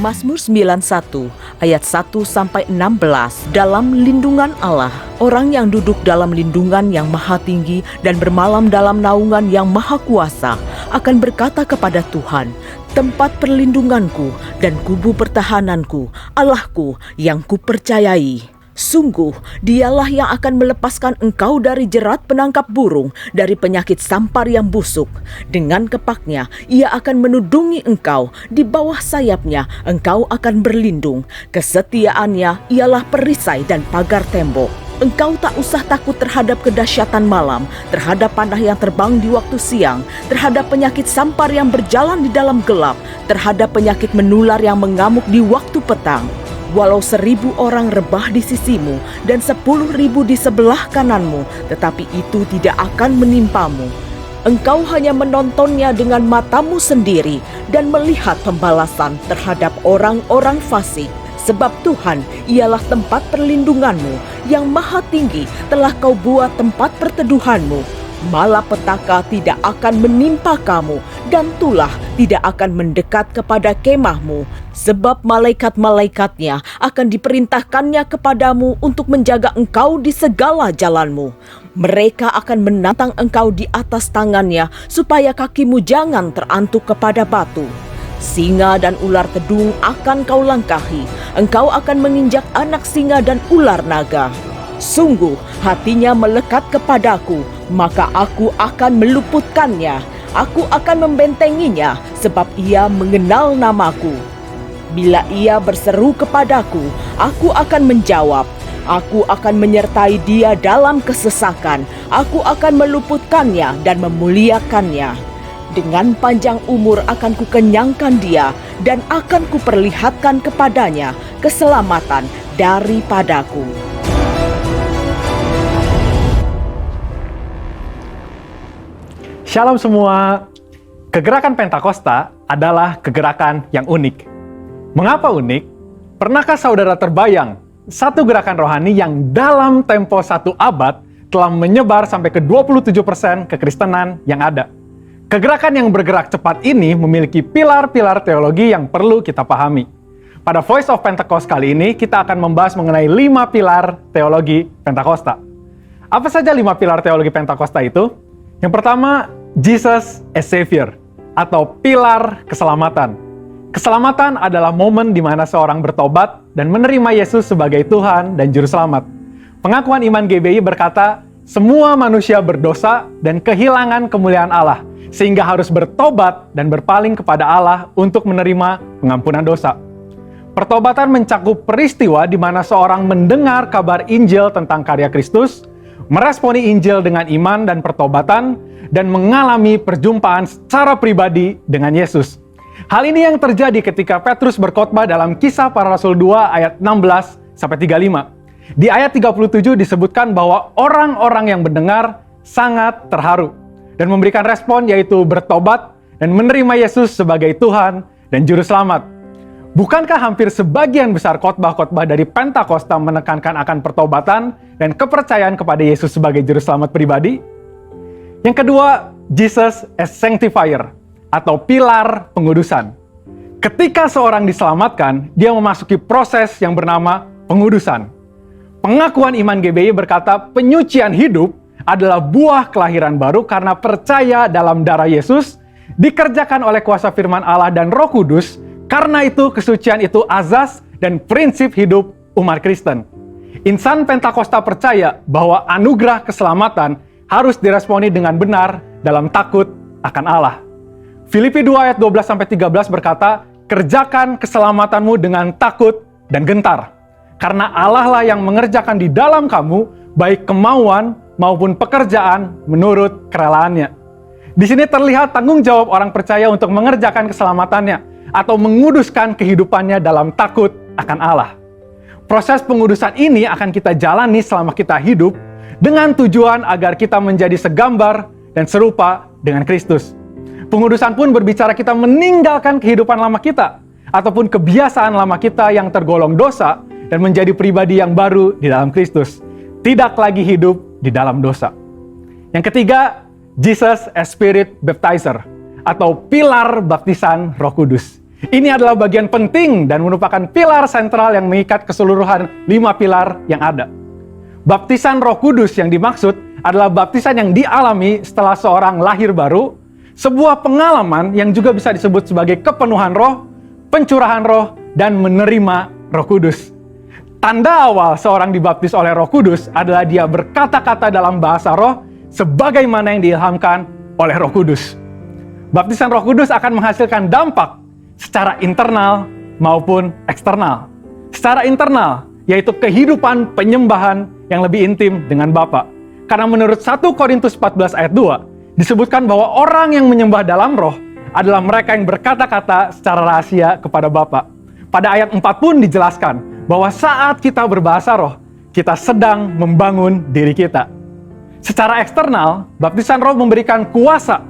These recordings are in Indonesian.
Mazmur 91 ayat 1-16. Dalam lindungan Allah, orang yang duduk dalam lindungan yang maha tinggi dan bermalam dalam naungan yang maha kuasa akan berkata kepada Tuhan, tempat perlindunganku dan kubu pertahananku, Allahku yang kupercayai. Sungguh, dialah yang akan melepaskan engkau dari jerat penangkap burung, dari penyakit sampar yang busuk. Dengan kepaknya, ia akan menudungi engkau, di bawah sayapnya engkau akan berlindung. Kesetiaannya ialah perisai dan pagar tembok. Engkau tak usah takut terhadap kedahsyatan malam, terhadap panah yang terbang di waktu siang, terhadap penyakit sampar yang berjalan di dalam gelap, terhadap penyakit menular yang mengamuk di waktu petang. Walau 1,000 orang rebah di sisimu dan 10.000 di sebelah kananmu, tetapi itu tidak akan menimpamu. Engkau hanya menontonnya dengan matamu sendiri dan melihat pembalasan terhadap orang-orang fasik. Sebab Tuhan ialah tempat perlindunganmu, yang maha tinggi telah kau buat tempat perteduhanmu. Malapetaka tidak akan menimpa kamu, dan tulah tidak akan mendekat kepada kemahmu. Sebab malaikat-malaikatnya akan diperintahkannya kepadamu untuk menjaga engkau di segala jalanmu. Mereka akan menatang engkau di atas tangannya, supaya kakimu jangan terantuk kepada batu. Singa dan ular tedung akan kau langkahi. Engkau akan menginjak anak singa dan ular naga. Sungguh hatinya melekat kepadaku, maka aku akan meluputkannya. Aku akan membentenginya, sebab ia mengenal namaku. Bila ia berseru kepadaku, aku akan menjawab. Aku akan menyertai dia dalam kesesakan. Aku akan meluputkannya dan memuliakannya. Dengan panjang umur akan kukenyangkan dia, dan akan kuperlihatkan kepadanya keselamatan daripadaku. Shalom semua. Kegerakan Pentakosta adalah kegerakan yang unik. Mengapa unik? Pernahkah saudara terbayang satu gerakan rohani yang dalam tempo 1 abad telah menyebar sampai ke 27% kekristenan yang ada? Kegerakan yang bergerak cepat ini memiliki pilar-pilar teologi yang perlu kita pahami. Pada Voice of Pentecost kali ini, kita akan membahas mengenai 5 pilar teologi Pentakosta. Apa saja 5 pilar teologi Pentakosta itu? Yang pertama, Jesus as Savior, atau pilar keselamatan. Keselamatan adalah momen di mana seorang bertobat dan menerima Yesus sebagai Tuhan dan Juru Selamat. Pengakuan iman GBI berkata, semua manusia berdosa dan kehilangan kemuliaan Allah, sehingga harus bertobat dan berpaling kepada Allah untuk menerima pengampunan dosa. Pertobatan mencakup peristiwa di mana seorang mendengar kabar Injil tentang karya Kristus, meresponi Injil dengan iman dan pertobatan, dan mengalami perjumpaan secara pribadi dengan Yesus. Hal ini yang terjadi ketika Petrus berkhotbah dalam Kisah Para Rasul 2 ayat 16-35. Di ayat 37 disebutkan bahwa orang-orang yang mendengar sangat terharu dan memberikan respon, yaitu bertobat dan menerima Yesus sebagai Tuhan dan Juru Selamat. Bukankah hampir sebagian besar khotbah-khotbah dari Pentakosta menekankan akan pertobatan dan kepercayaan kepada Yesus sebagai Juru Selamat pribadi? Yang kedua, Jesus as Sanctifier, atau pilar pengudusan. Ketika seorang diselamatkan, dia memasuki proses yang bernama pengudusan. Pengakuan iman GBI berkata, penyucian hidup adalah buah kelahiran baru karena percaya dalam darah Yesus, dikerjakan oleh kuasa firman Allah dan Roh Kudus. Karena itu, kesucian itu azas dan prinsip hidup umat Kristen. Insan Pentakosta percaya bahwa anugerah keselamatan harus diresponi dengan benar dalam takut akan Allah. Filipi 2 ayat 12-13 berkata, kerjakan keselamatanmu dengan takut dan gentar. Karena Allah lah yang mengerjakan di dalam kamu, baik kemauan maupun pekerjaan menurut kerelaannya. Di sini terlihat tanggung jawab orang percaya untuk mengerjakan keselamatannya, atau menguduskan kehidupannya dalam takut akan Allah. Proses pengudusan ini akan kita jalani selama kita hidup, dengan tujuan agar kita menjadi segambar dan serupa dengan Kristus. Pengudusan pun berbicara kita meninggalkan kehidupan lama kita, ataupun kebiasaan lama kita yang tergolong dosa, dan menjadi pribadi yang baru di dalam Kristus. Tidak lagi hidup di dalam dosa. Yang ketiga, Jesus as Spirit Baptizer, atau pilar baptisan Roh Kudus. Ini adalah bagian penting dan merupakan pilar sentral yang mengikat keseluruhan 5 pilar yang ada. Baptisan Roh Kudus yang dimaksud adalah baptisan yang dialami setelah seorang lahir baru, sebuah pengalaman yang juga bisa disebut sebagai kepenuhan roh, pencurahan roh, dan menerima Roh Kudus. Tanda awal seorang dibaptis oleh Roh Kudus adalah dia berkata-kata dalam bahasa roh sebagaimana yang diilhamkan oleh Roh Kudus. Baptisan Roh Kudus akan menghasilkan dampak secara internal maupun eksternal. Secara internal, yaitu kehidupan penyembahan yang lebih intim dengan Bapa. Karena menurut 1 Korintus 14 ayat 2, disebutkan bahwa orang yang menyembah dalam roh adalah mereka yang berkata-kata secara rahasia kepada Bapa. Pada ayat 4 pun dijelaskan bahwa saat kita berbahasa roh, kita sedang membangun diri kita. Secara eksternal, baptisan roh memberikan kuasa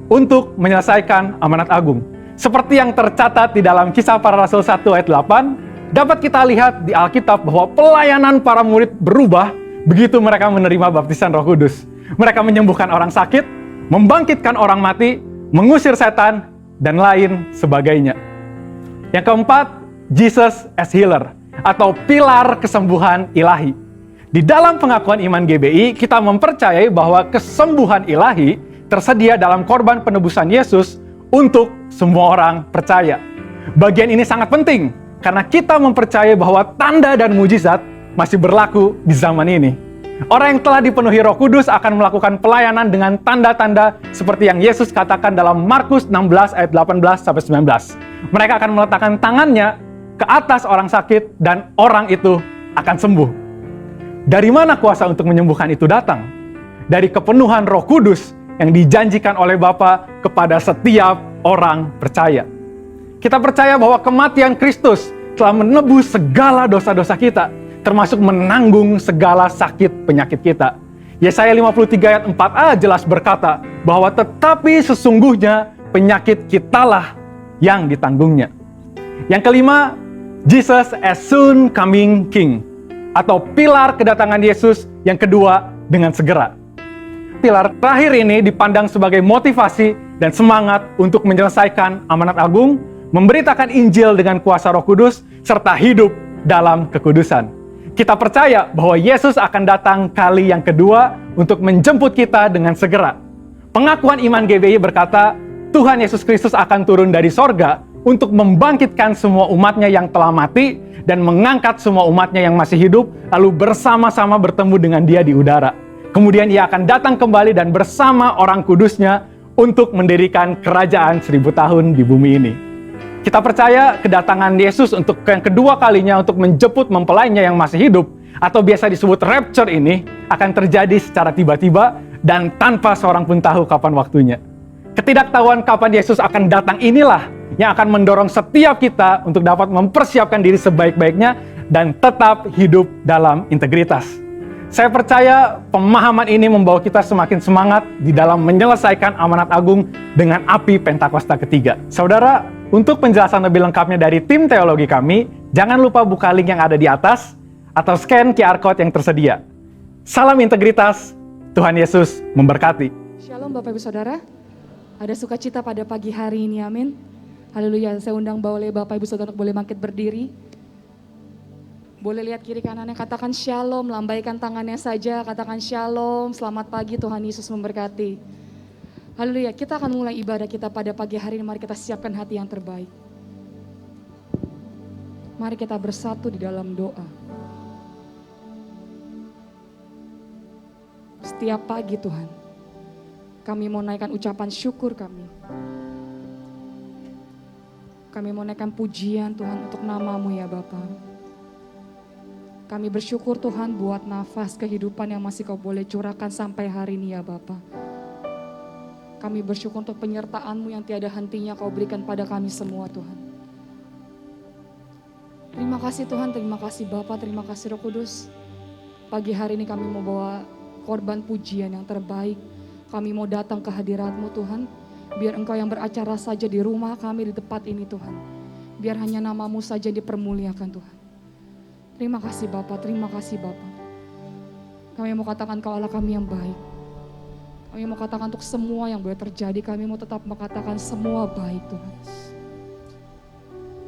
untuk menyelesaikan amanat agung. Seperti yang tercatat di dalam Kisah Para Rasul 1 ayat 8, dapat kita lihat di Alkitab bahwa pelayanan para murid berubah begitu mereka menerima baptisan Roh Kudus. Mereka menyembuhkan orang sakit, membangkitkan orang mati, mengusir setan, dan lain sebagainya. Yang keempat, Jesus as Healer, atau pilar kesembuhan ilahi. Di dalam pengakuan iman GBI, kita mempercayai bahwa kesembuhan ilahi tersedia dalam korban penebusan Yesus untuk semua orang percaya. Bagian ini sangat penting karena kita mempercayai bahwa tanda dan mujizat masih berlaku di zaman ini. Orang yang telah dipenuhi Roh Kudus akan melakukan pelayanan dengan tanda-tanda seperti yang Yesus katakan dalam Markus 16 ayat 18-19. Mereka akan meletakkan tangannya ke atas orang sakit dan orang itu akan sembuh. Dari mana kuasa untuk menyembuhkan itu datang? Dari kepenuhan Roh Kudus yang dijanjikan oleh Bapa kepada setiap orang percaya. Kita percaya bahwa kematian Kristus telah menebus segala dosa-dosa kita, termasuk menanggung segala sakit penyakit kita. Yesaya 53 ayat 4a jelas berkata bahwa tetapi sesungguhnya penyakit kitalah yang ditanggungnya. Yang kelima, Jesus as soon coming King, atau pilar kedatangan Yesus yang kedua dengan segera. Pilar terakhir ini dipandang sebagai motivasi dan semangat untuk menyelesaikan amanat agung, memberitakan Injil dengan kuasa Roh Kudus, serta hidup dalam kekudusan. Kita percaya bahwa Yesus akan datang kali yang kedua untuk menjemput kita dengan segera. Pengakuan iman GBI berkata, Tuhan Yesus Kristus akan turun dari sorga untuk membangkitkan semua umatnya yang telah mati dan mengangkat semua umatnya yang masih hidup, lalu bersama-sama bertemu dengan Dia di udara. Kemudian Ia akan datang kembali dan bersama orang kudusnya untuk mendirikan kerajaan 1000 tahun di bumi ini. Kita percaya kedatangan Yesus untuk yang kedua kalinya untuk menjemput mempelainya yang masih hidup, atau biasa disebut rapture ini, akan terjadi secara tiba-tiba dan tanpa seorang pun tahu kapan waktunya. Ketidaktahuan kapan Yesus akan datang inilah yang akan mendorong setiap kita untuk dapat mempersiapkan diri sebaik-baiknya dan tetap hidup dalam integritas. Saya percaya pemahaman ini membawa kita semakin semangat di dalam menyelesaikan amanat agung dengan api Pentakosta ketiga. Saudara, untuk penjelasan lebih lengkapnya dari tim teologi kami, jangan lupa buka link yang ada di atas atau scan QR Code yang tersedia. Salam integritas, Tuhan Yesus memberkati. Shalom Bapak Ibu Saudara, ada sukacita pada pagi hari ini, amin. Haleluya, saya undang boleh Bapak Ibu Saudara boleh bangkit berdiri. Boleh lihat kiri kanannya, katakan shalom, lambaikan tangannya saja, katakan shalom, selamat pagi, Tuhan Yesus memberkati. Haleluya, kita akan mulai ibadah kita pada pagi hari ini, mari kita siapkan hati yang terbaik. Mari kita bersatu di dalam doa. Setiap pagi Tuhan, kami mau naikkan ucapan syukur kami. Kami mau naikkan pujian Tuhan untuk nama-Mu ya Bapa. Kami bersyukur Tuhan buat nafas kehidupan yang masih Kau boleh curahkan sampai hari ini ya Bapa. Kami bersyukur untuk penyertaan-Mu yang tiada hentinya Kau berikan pada kami semua Tuhan. Terima kasih Tuhan, terima kasih Bapa, terima kasih Roh Kudus. Pagi hari ini kami mau bawa korban pujian yang terbaik. Kami mau datang ke hadirat-Mu Tuhan. Biar Engkau yang beracara saja di rumah kami di tempat ini Tuhan. Biar hanya nama-Mu saja dipermuliakan Tuhan. Terima kasih Bapa, terima kasih Bapa. Kami mau katakan Kau Allah kami yang baik. Kami mau katakan untuk semua yang boleh terjadi, kami mau tetap mengatakan semua baik Tuhan.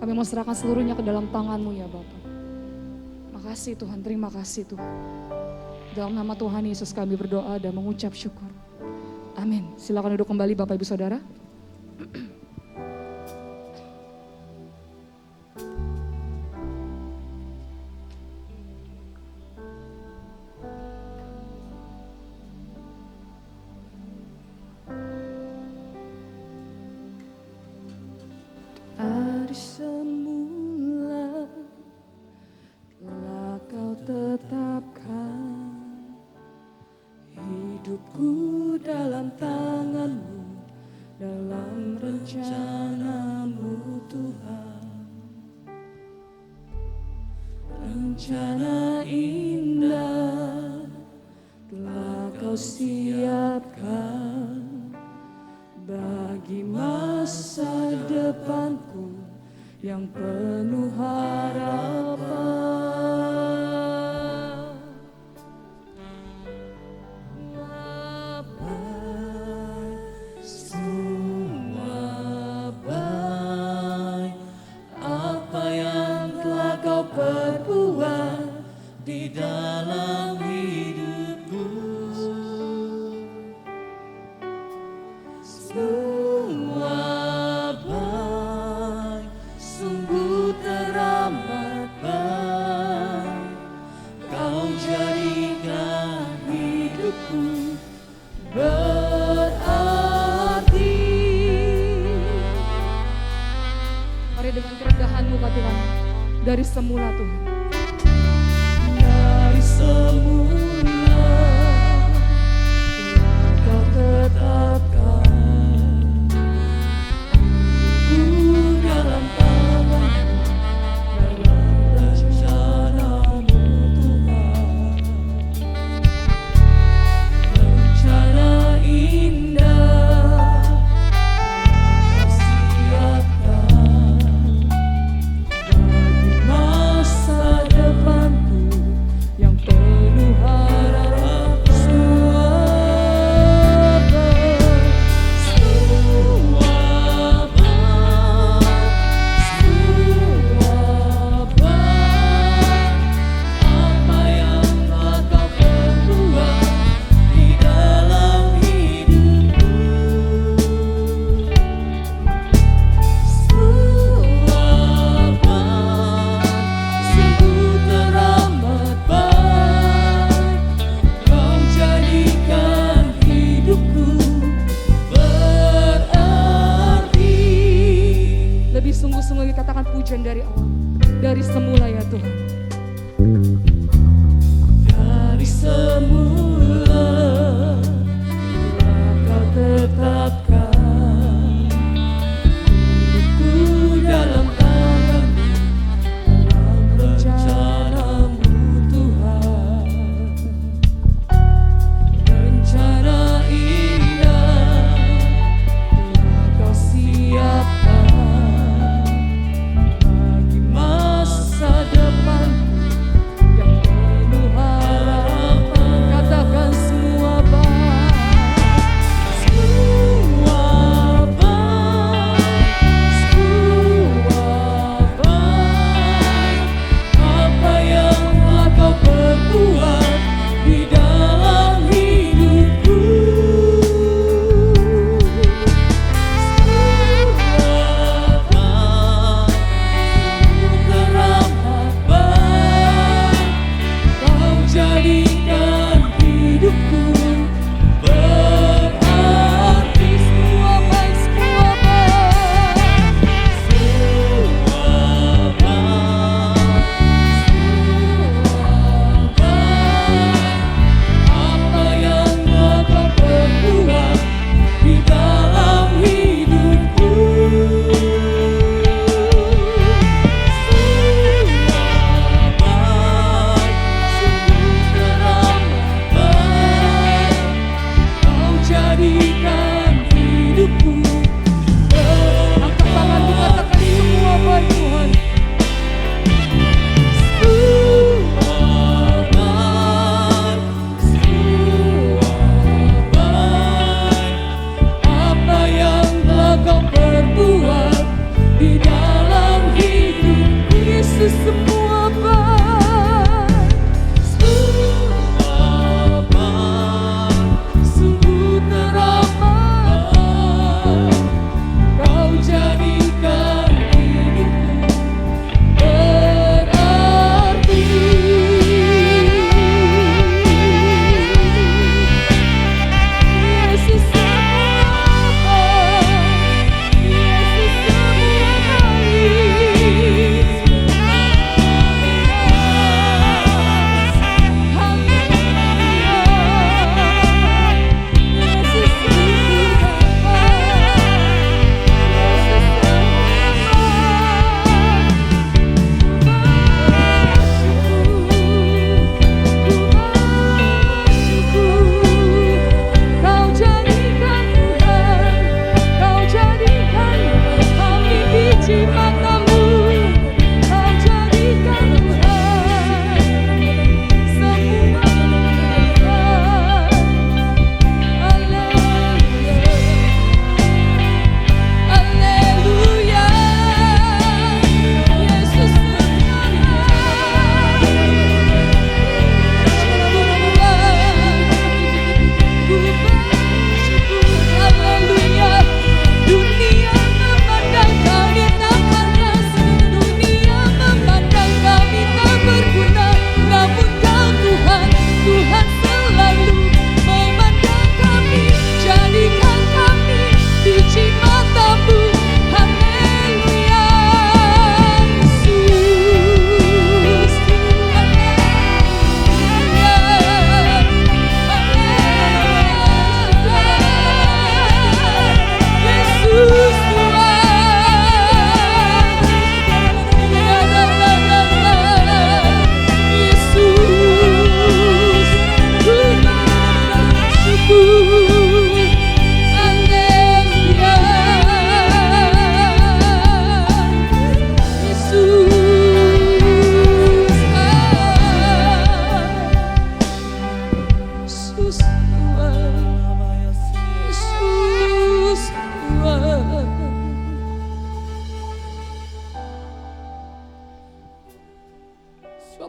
Kami mau serahkan seluruhnya ke dalam tangan-Mu ya Bapa. Makasih Tuhan, terima kasih Tuhan. Dalam nama Tuhan Yesus kami berdoa dan mengucap syukur. Amin. Silakan duduk kembali Bapak Ibu Saudara. Dari semula telah Kau tetapkan hidupku dalam tangan-Mu, dalam rencana-Mu Tuhan. Rencana indah telah Kau siapkan bagi masa depanku yang penuh harapan. Semua baik apa yang telah Kau perbuat di dalam hidupku. Semua baik, sungguh teramat baik. Kau jadikan hidupku berarti. Mari dengan kerendahan-Mu katakan, dari semula Tuhan. Dari semula Kau tetapkan dalam tangan-Mu, dalam rencana-Mu Tuhan. Rencana indah Kau siapkan bagi masa depanku yang penuh harapan. Lebih sungguh-sungguh katakan pujian dari awal, dari semula ya Tuhan. Dari semula telah Kau tetapkan hidupku dalam tangan-Mu, dalam rencana-Mu Tuhan. Rencana indah telah Kau siapkan bagi masa depan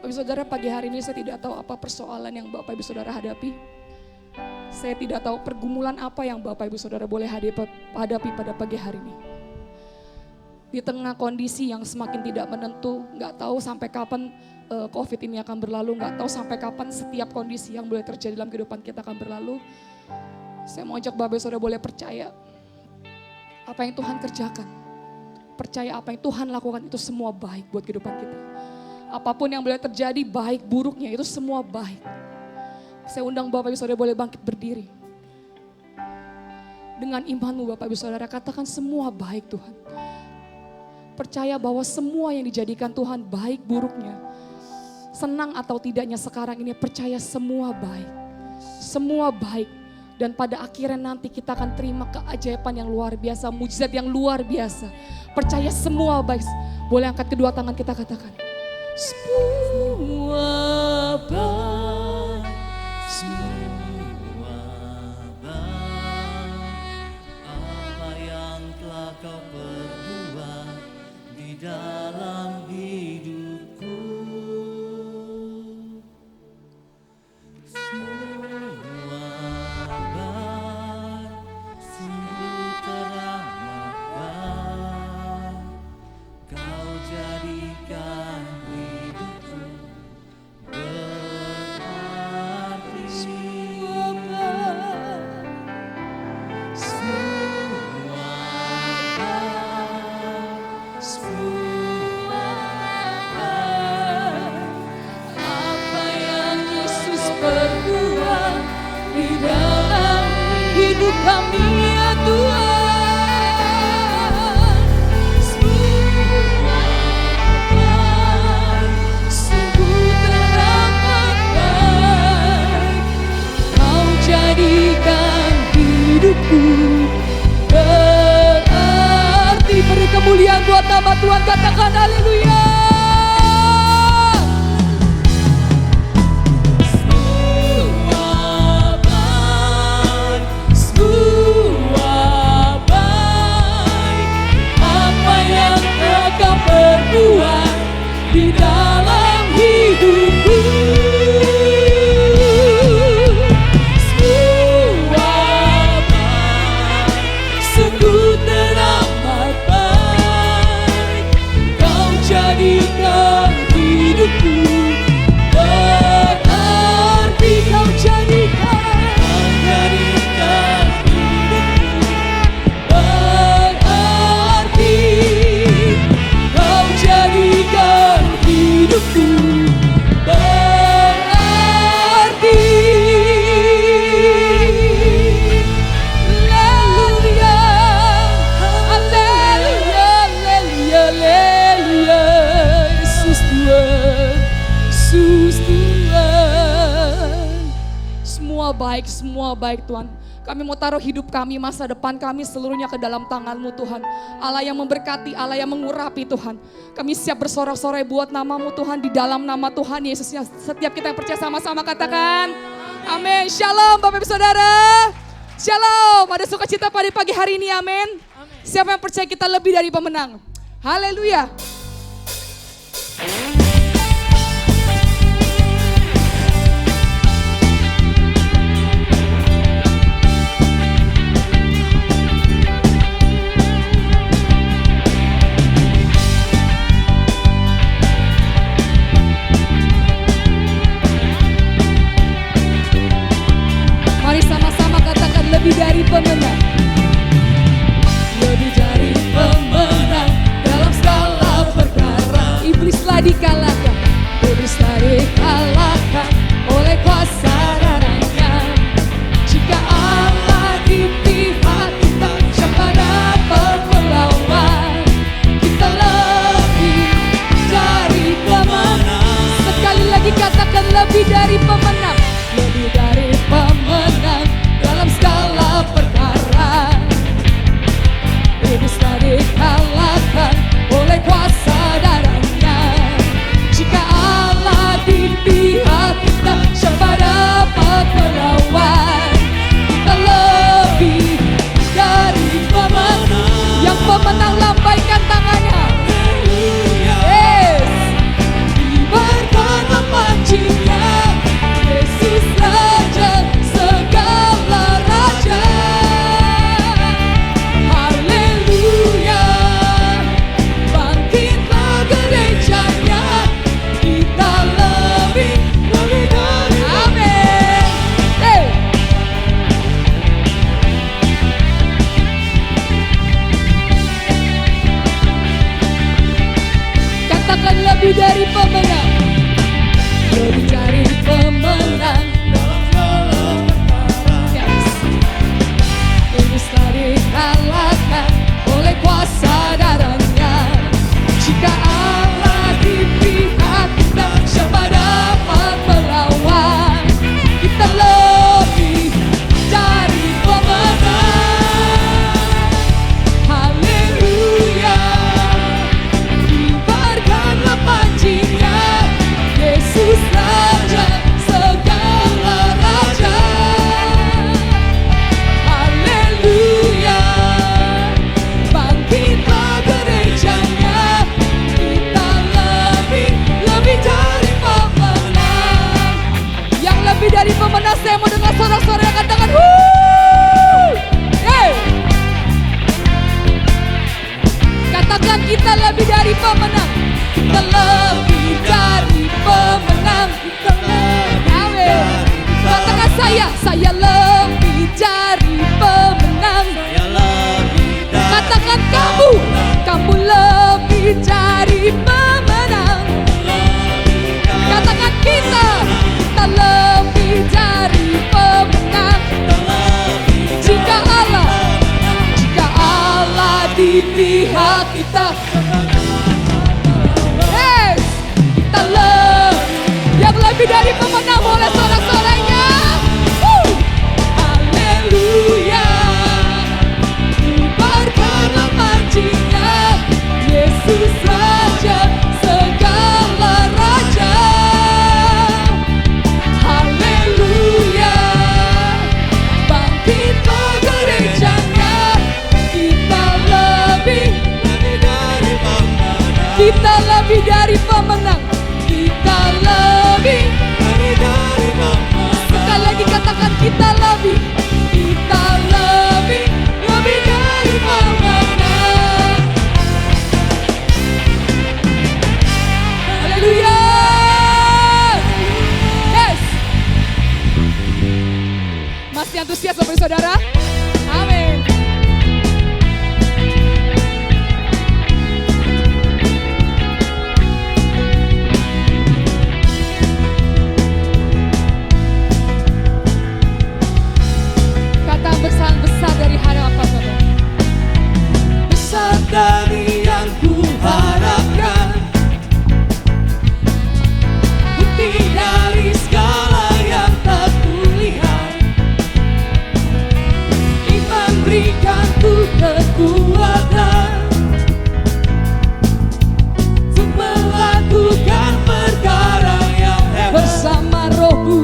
Bapak Ibu Saudara, pagi hari ini saya tidak tahu apa persoalan yang Bapak Ibu Saudara hadapi. Saya tidak tahu pergumulan apa yang Bapak Ibu Saudara boleh hadapi pada pagi hari ini. Di tengah kondisi yang semakin tidak menentu, nggak tahu sampai kapan COVID ini akan berlalu, nggak tahu sampai kapan setiap kondisi yang boleh terjadi dalam kehidupan kita akan berlalu. Saya mau ajak Bapak Ibu Saudara boleh percaya apa yang Tuhan kerjakan. Percaya apa yang Tuhan lakukan itu semua baik buat kehidupan kita. Apapun yang boleh terjadi, baik buruknya itu semua baik. Saya undang Bapak Ibu Saudara boleh bangkit berdiri. Dengan imanmu Bapak Ibu Saudara katakan semua baik Tuhan. Percaya bahwa semua yang dijadikan Tuhan baik buruknya, senang atau tidaknya sekarang ini, percaya semua baik. Semua baik. Dan pada akhirnya nanti kita akan terima keajaiban yang luar biasa, mujizat yang luar biasa. Percaya semua baik. Boleh angkat kedua tangan kita katakan. Semua baik. Semua baik. Apa yang telah kau perbuat di dalam hidupku. Semua baik, sungguh teramat baik. Kau jadikan hidupku berarti. Semua baik, semua baik, semua baik. Apa yang Yesus perbuat di dalam hidup kami ya Tuhan. Semua baik, sungguh teramat baik. Kau jadikan hidupku berarti. Beri kemuliaan buat nama Tuhan, katakan haleluya. Semua baik, semua baik. Apa yang telah kau perbuat di dalam hidupku. Semua baik, sungguh teramat baik. Kau jadikan hidupku berarti. Kau jadikan hidupku berarti. Kau jadikan hidupku berarti. Haleluya, haleluya, haleluya, haleluya. Yesus Tuhan, Yesus Tuhan. Semua baik Tuhan. Kami mau taruh hidup kami, masa depan kami seluruhnya ke dalam tangan-Mu Tuhan. Allah yang memberkati, Allah yang mengurapi Tuhan. Kami siap bersorak-sorai buat nama-Mu Tuhan, di dalam nama Tuhan Yesus. Setiap kita yang percaya sama-sama katakan amin. Shalom Bapak Ibu Saudara. Shalom. Ada sukacita pada pagi hari ini, amin. Siapa yang percaya kita lebih dari pemenang? Haleluya. Mari sama-sama katakan lebih dari pemenang. Lebih dari pemenang dalam segala dari pemenang, lebih dari pemenang. Yes. Iblis telah dikalahkan oleh kuasa darahnya. Jika Allah di pihak kita, siapa dapat melawan? Kita lebih dari pemenang. Haleluya. Kibarkanlah pancinya, Yesus Raja segala raja. Haleluya. Bangkitlah gerejanya, kita lebih dari pemenang. Yang lebih dari pemenang, saya mau dengar sorak-sorak yang katakan wuuu. Hey. Katakan kita lebih dari pemenang. Kita lebih dari pemenang. Kita lebih. Katakan saya lebih dari pemenang. Katakan kamu lebih dari pemenang. Katakan kita lebih dari pemenang. Jika Allah di pihak kita, yes, kita yang lebih dari pemenang. Boleh sorak-soraknya. Haleluya. Kibarkanlah pancinya, Yesus Raja segala raja. Haleluya. Bangkitlah gerejanya, kita lebih dari pemenang. Kita lebih dari pemenang. Kita lebih dari pemenang. Sekali lagi katakan kita lebih dari pemenang. Haleluya. Yes. Masih antusias Bapak Ibu Saudara? Amin. Kata besar dari harapan Bapak. Besar dari yang ku harapkan, bukti dari segala yang tak kulihat. Iman berikanku kekuatan untuk melakukan perkara yang hebat bersama Rohmu.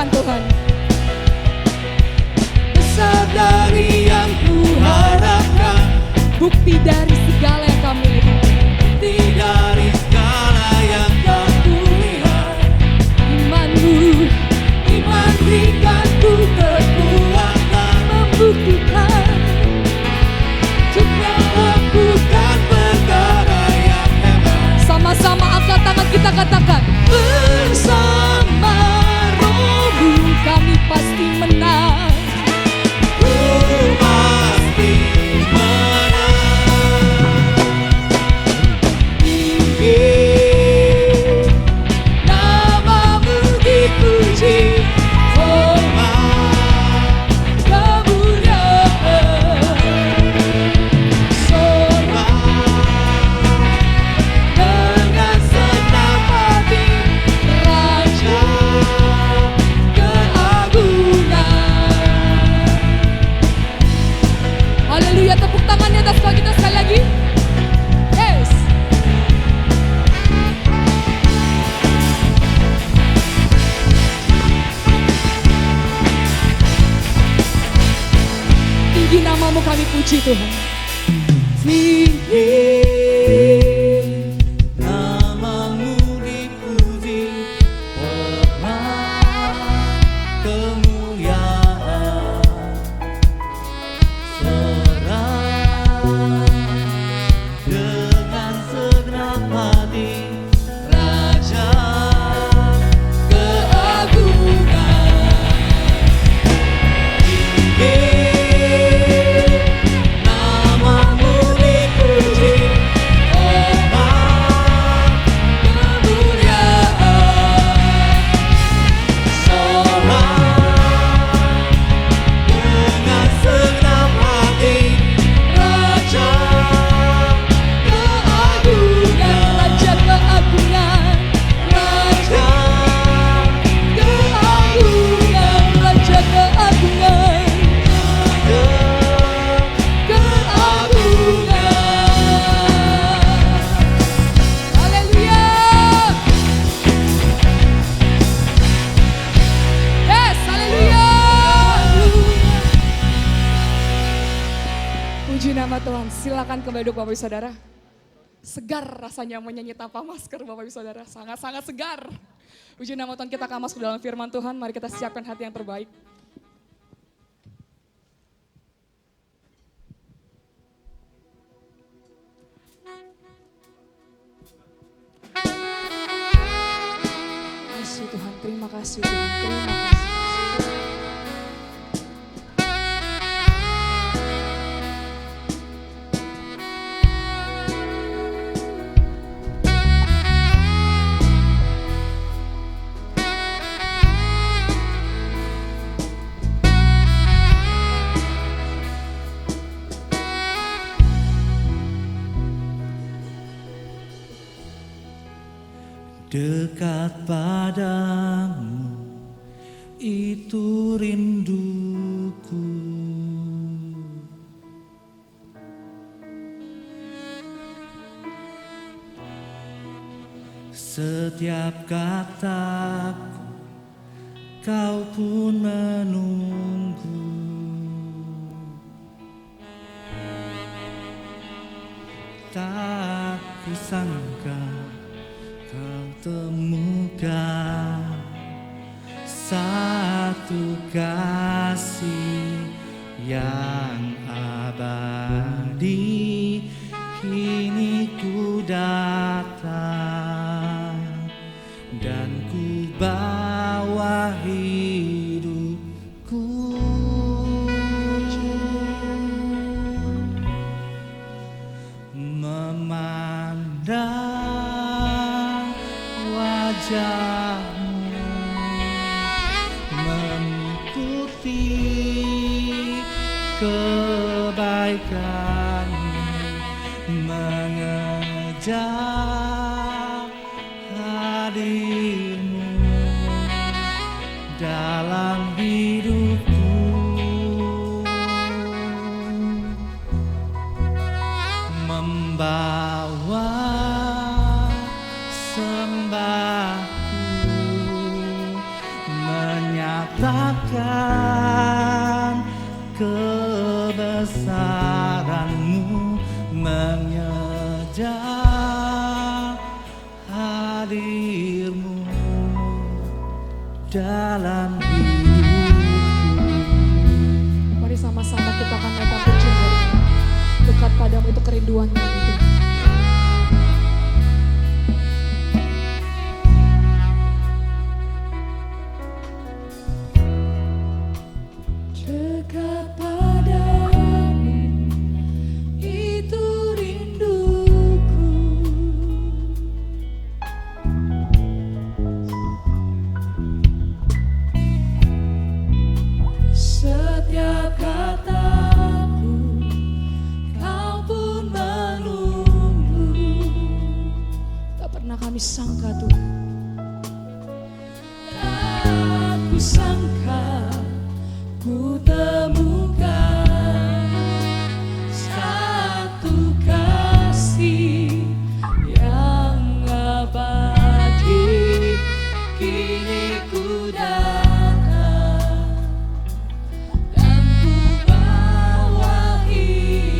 Tuhan, besar dari yang ku harapkan, bukti dari segala yang kami lihat, bukti dari segala yang tak kulihat. Iman berikanku kekuatan membuktikan untuk melakukan perkara yang hebat. Sama-sama angkat tangan kita katakan bersama kami pasti menang. Ku pasti menang. Tinggi namamu dipuji, hormat kemuliaan. Sorak dengan senang hati, Raja haleluya, tepuk tangannya atas kita sekali lagi. Yes. puji Tuhan. Tinggi namamu dipuji, hormat kemuliaan serah dengan segenap hati, Raja keagungan. Tinggi namamu dipuji, hormat kemuliaan serah dengan segenap hati, Raja keagungan. Raja keagungan, Raja keagungan, Raja keagungan, keagungan. Haleluya. Yes, haleluya. Puji nama Tuhan. Silakan kembali duduk Bapak Ibu Saudara. Segar rasanya menyanyi tanpa masker Bapak Ibu Saudara. Sangat-sangat segar. Puji nama Tuhan, kita akan masuk dalam firman Tuhan. Mari kita siapkan hati yang terbaik. Kasih Tuhan, terima kasih Tuhan, terima kasih. Dekat padamu itu rinduku, setiap kataku kau pun menunggu. Tak kusangka kau temukan satu kasih yang abadi. Kini ku datang dan ku bawa hidupku, memandang wajahmu, mengikuti kebaikanmu, mengejar hadirmu dalam hidupku, membawa sembahku, menyatakan kebesaranmu, mengejar hadirmu dalam hidupku. Mari sama-sama kita akan naikkan pujian dari dekat padamu itu kerinduannya itu. Dekat padamu itu rinduku, setiap kataku kau pun menunggu. Tak pernah kami sangka Tuhan. Tak kusangka ku temukan satu kasih yang abadi. Kini ku datang dan ku bawa hidupku,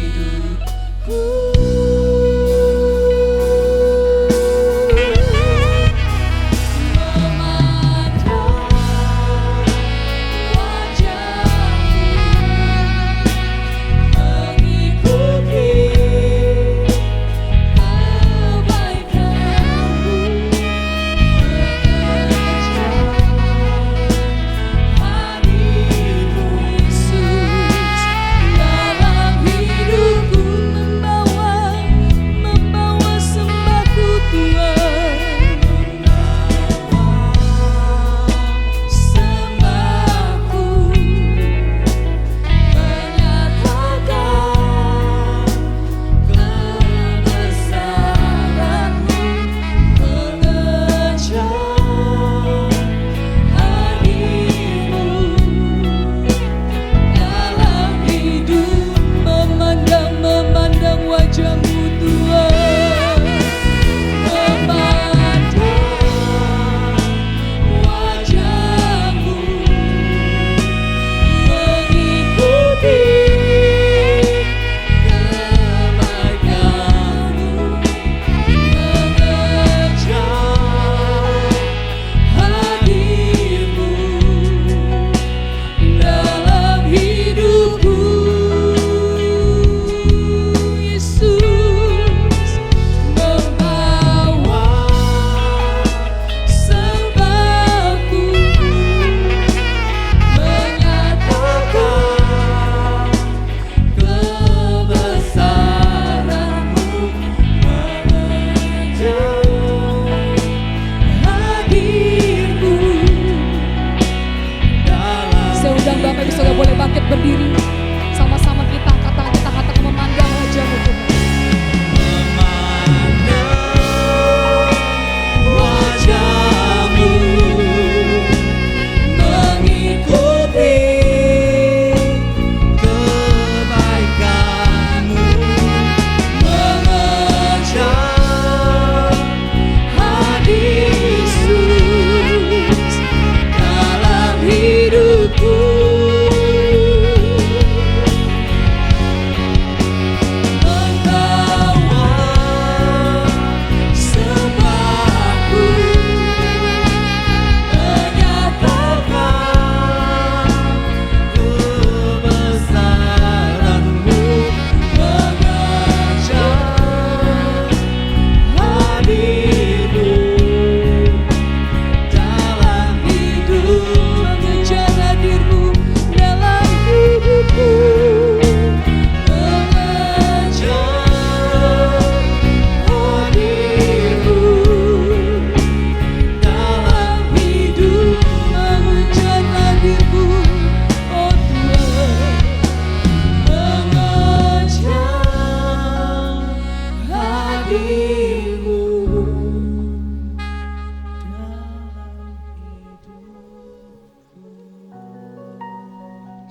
dirimu.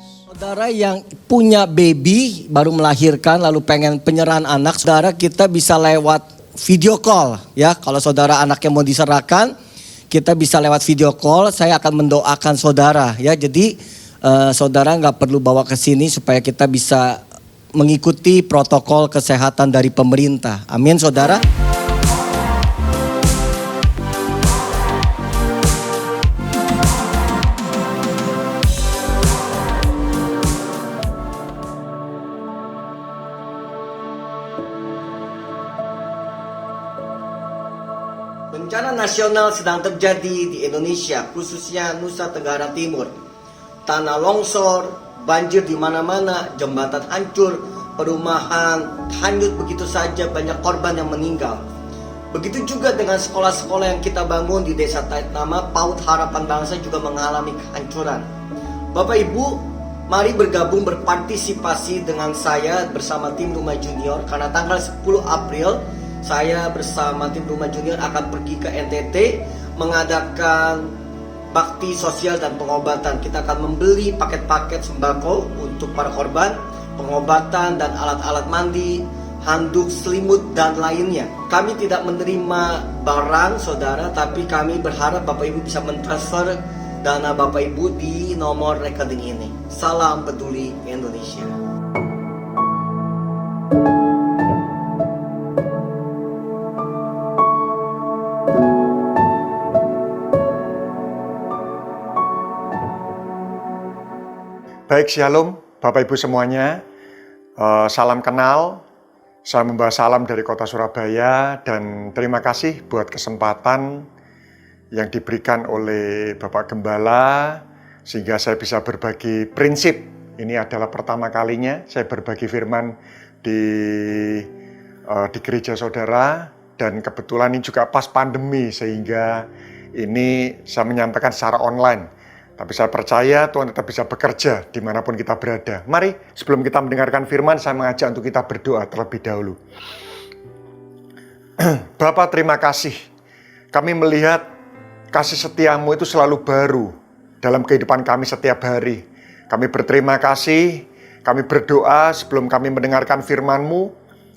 Saudara yang punya baby, baru melahirkan, lalu pengen penyerahan anak, saudara kita bisa lewat video call ya. Kalau saudara anaknya mau diserahkan, kita bisa lewat video call. Saya akan mendoakan saudara ya. Jadi saudara nggak perlu bawa ke sini supaya kita bisa mengikuti protokol kesehatan dari pemerintah. Amin saudara. Bencana nasional sedang terjadi di Indonesia, khususnya Nusa Tenggara Timur. Tanah longsor, banjir di mana-mana, jembatan hancur, perumahan hanyut begitu saja, banyak korban yang meninggal. Begitu juga dengan sekolah-sekolah yang kita bangun di Desa Taitama, PAUD Harapan Bangsa juga mengalami kehancuran. Bapak Ibu, mari bergabung berpartisipasi dengan saya bersama tim Rumah Junior, karena tanggal 10 April saya bersama tim Rumah Junior akan pergi ke NTT mengadakan bakti sosial dan pengobatan. Kita akan membeli paket-paket sembako untuk para korban, pengobatan dan alat-alat mandi, handuk, selimut dan lainnya. Kami tidak menerima barang saudara, tapi kami berharap Bapak Ibu bisa mentransfer dana Bapak Ibu di nomor rekening ini. Salam Peduli Indonesia. Baik, Shalom Bapak Ibu semuanya, salam kenal, saya membawa salam dari kota Surabaya dan terima kasih buat kesempatan yang diberikan oleh Bapak Gembala sehingga saya bisa berbagi prinsip. Ini adalah pertama kalinya saya berbagi firman di gereja saudara dan kebetulan ini juga pas pandemi sehingga ini saya menyampaikan secara online. Tapi saya percaya Tuhan tetap bisa bekerja dimanapun kita berada. Mari sebelum kita mendengarkan firman, saya mengajak untuk kita berdoa terlebih dahulu. Bapa, terima kasih. Kami melihat kasih setiamu itu selalu baru dalam kehidupan kami setiap hari. Kami berterima kasih, kami berdoa sebelum kami mendengarkan firman-Mu.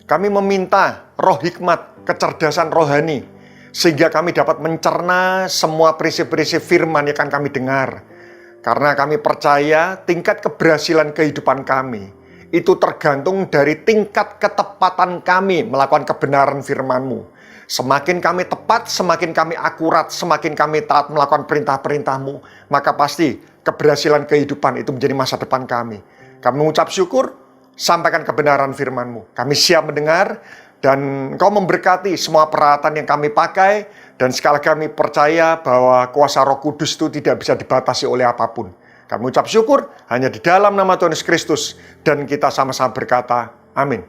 Kami meminta roh hikmat, kecerdasan rohani, sehingga kami dapat mencerna semua prinsip-prinsip firman yang akan kami dengar. Karena kami percaya tingkat keberhasilan kehidupan kami itu tergantung dari tingkat ketepatan kami melakukan kebenaran firman-Mu. Semakin kami tepat, semakin kami akurat, semakin kami taat melakukan perintah-perintah-Mu, maka pasti keberhasilan kehidupan itu menjadi masa depan kami. Kami mengucap syukur, sampaikan kebenaran firman-Mu. Kami siap mendengar dan Engkau memberkati semua peralatan yang kami pakai. Dan sekali lagi kami percaya bahwa kuasa Roh Kudus itu tidak bisa dibatasi oleh apapun. Kami ucap syukur hanya di dalam nama Tuhan Yesus Kristus. Dan kita sama-sama berkata, amin.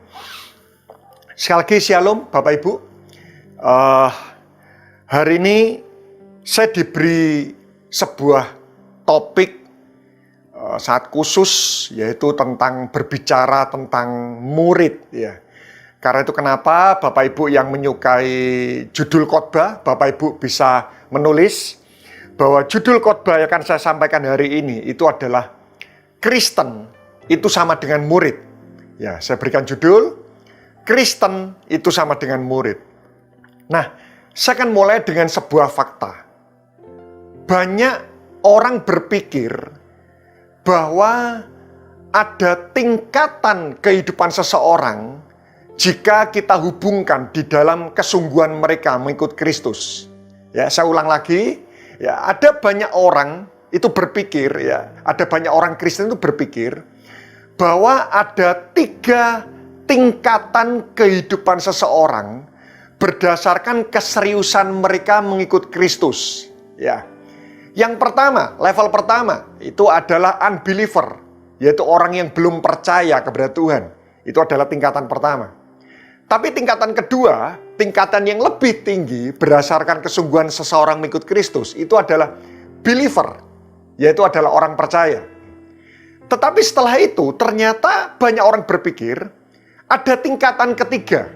Sekali lagi shalom Bapak Ibu. Hari ini saya diberi sebuah topik sangat khusus, yaitu tentang berbicara tentang murid ya. Karena itu kenapa Bapak Ibu yang menyukai judul khotbah, Bapak Ibu bisa menulis bahwa judul khotbah yang akan saya sampaikan hari ini itu adalah Kristen itu sama dengan murid. Ya, saya berikan judul Kristen itu sama dengan murid. Nah, saya akan mulai dengan sebuah fakta. Banyak orang berpikir bahwa ada tingkatan kehidupan seseorang jika kita hubungkan di dalam kesungguhan mereka mengikut Kristus. Ya, saya ulang lagi, ya, ada banyak orang itu berpikir, ya, ada banyak orang Kristen itu berpikir bahwa ada 3 tingkatan kehidupan seseorang berdasarkan keseriusan mereka mengikut Kristus. Ya, yang pertama, level pertama itu adalah unbeliever, yaitu orang yang belum percaya kepada Tuhan. Itu adalah tingkatan pertama. Tapi tingkatan kedua, tingkatan yang lebih tinggi berdasarkan kesungguhan seseorang mengikut Kristus, itu adalah believer, yaitu adalah orang percaya. Tetapi setelah itu ternyata banyak orang berpikir ada tingkatan ketiga,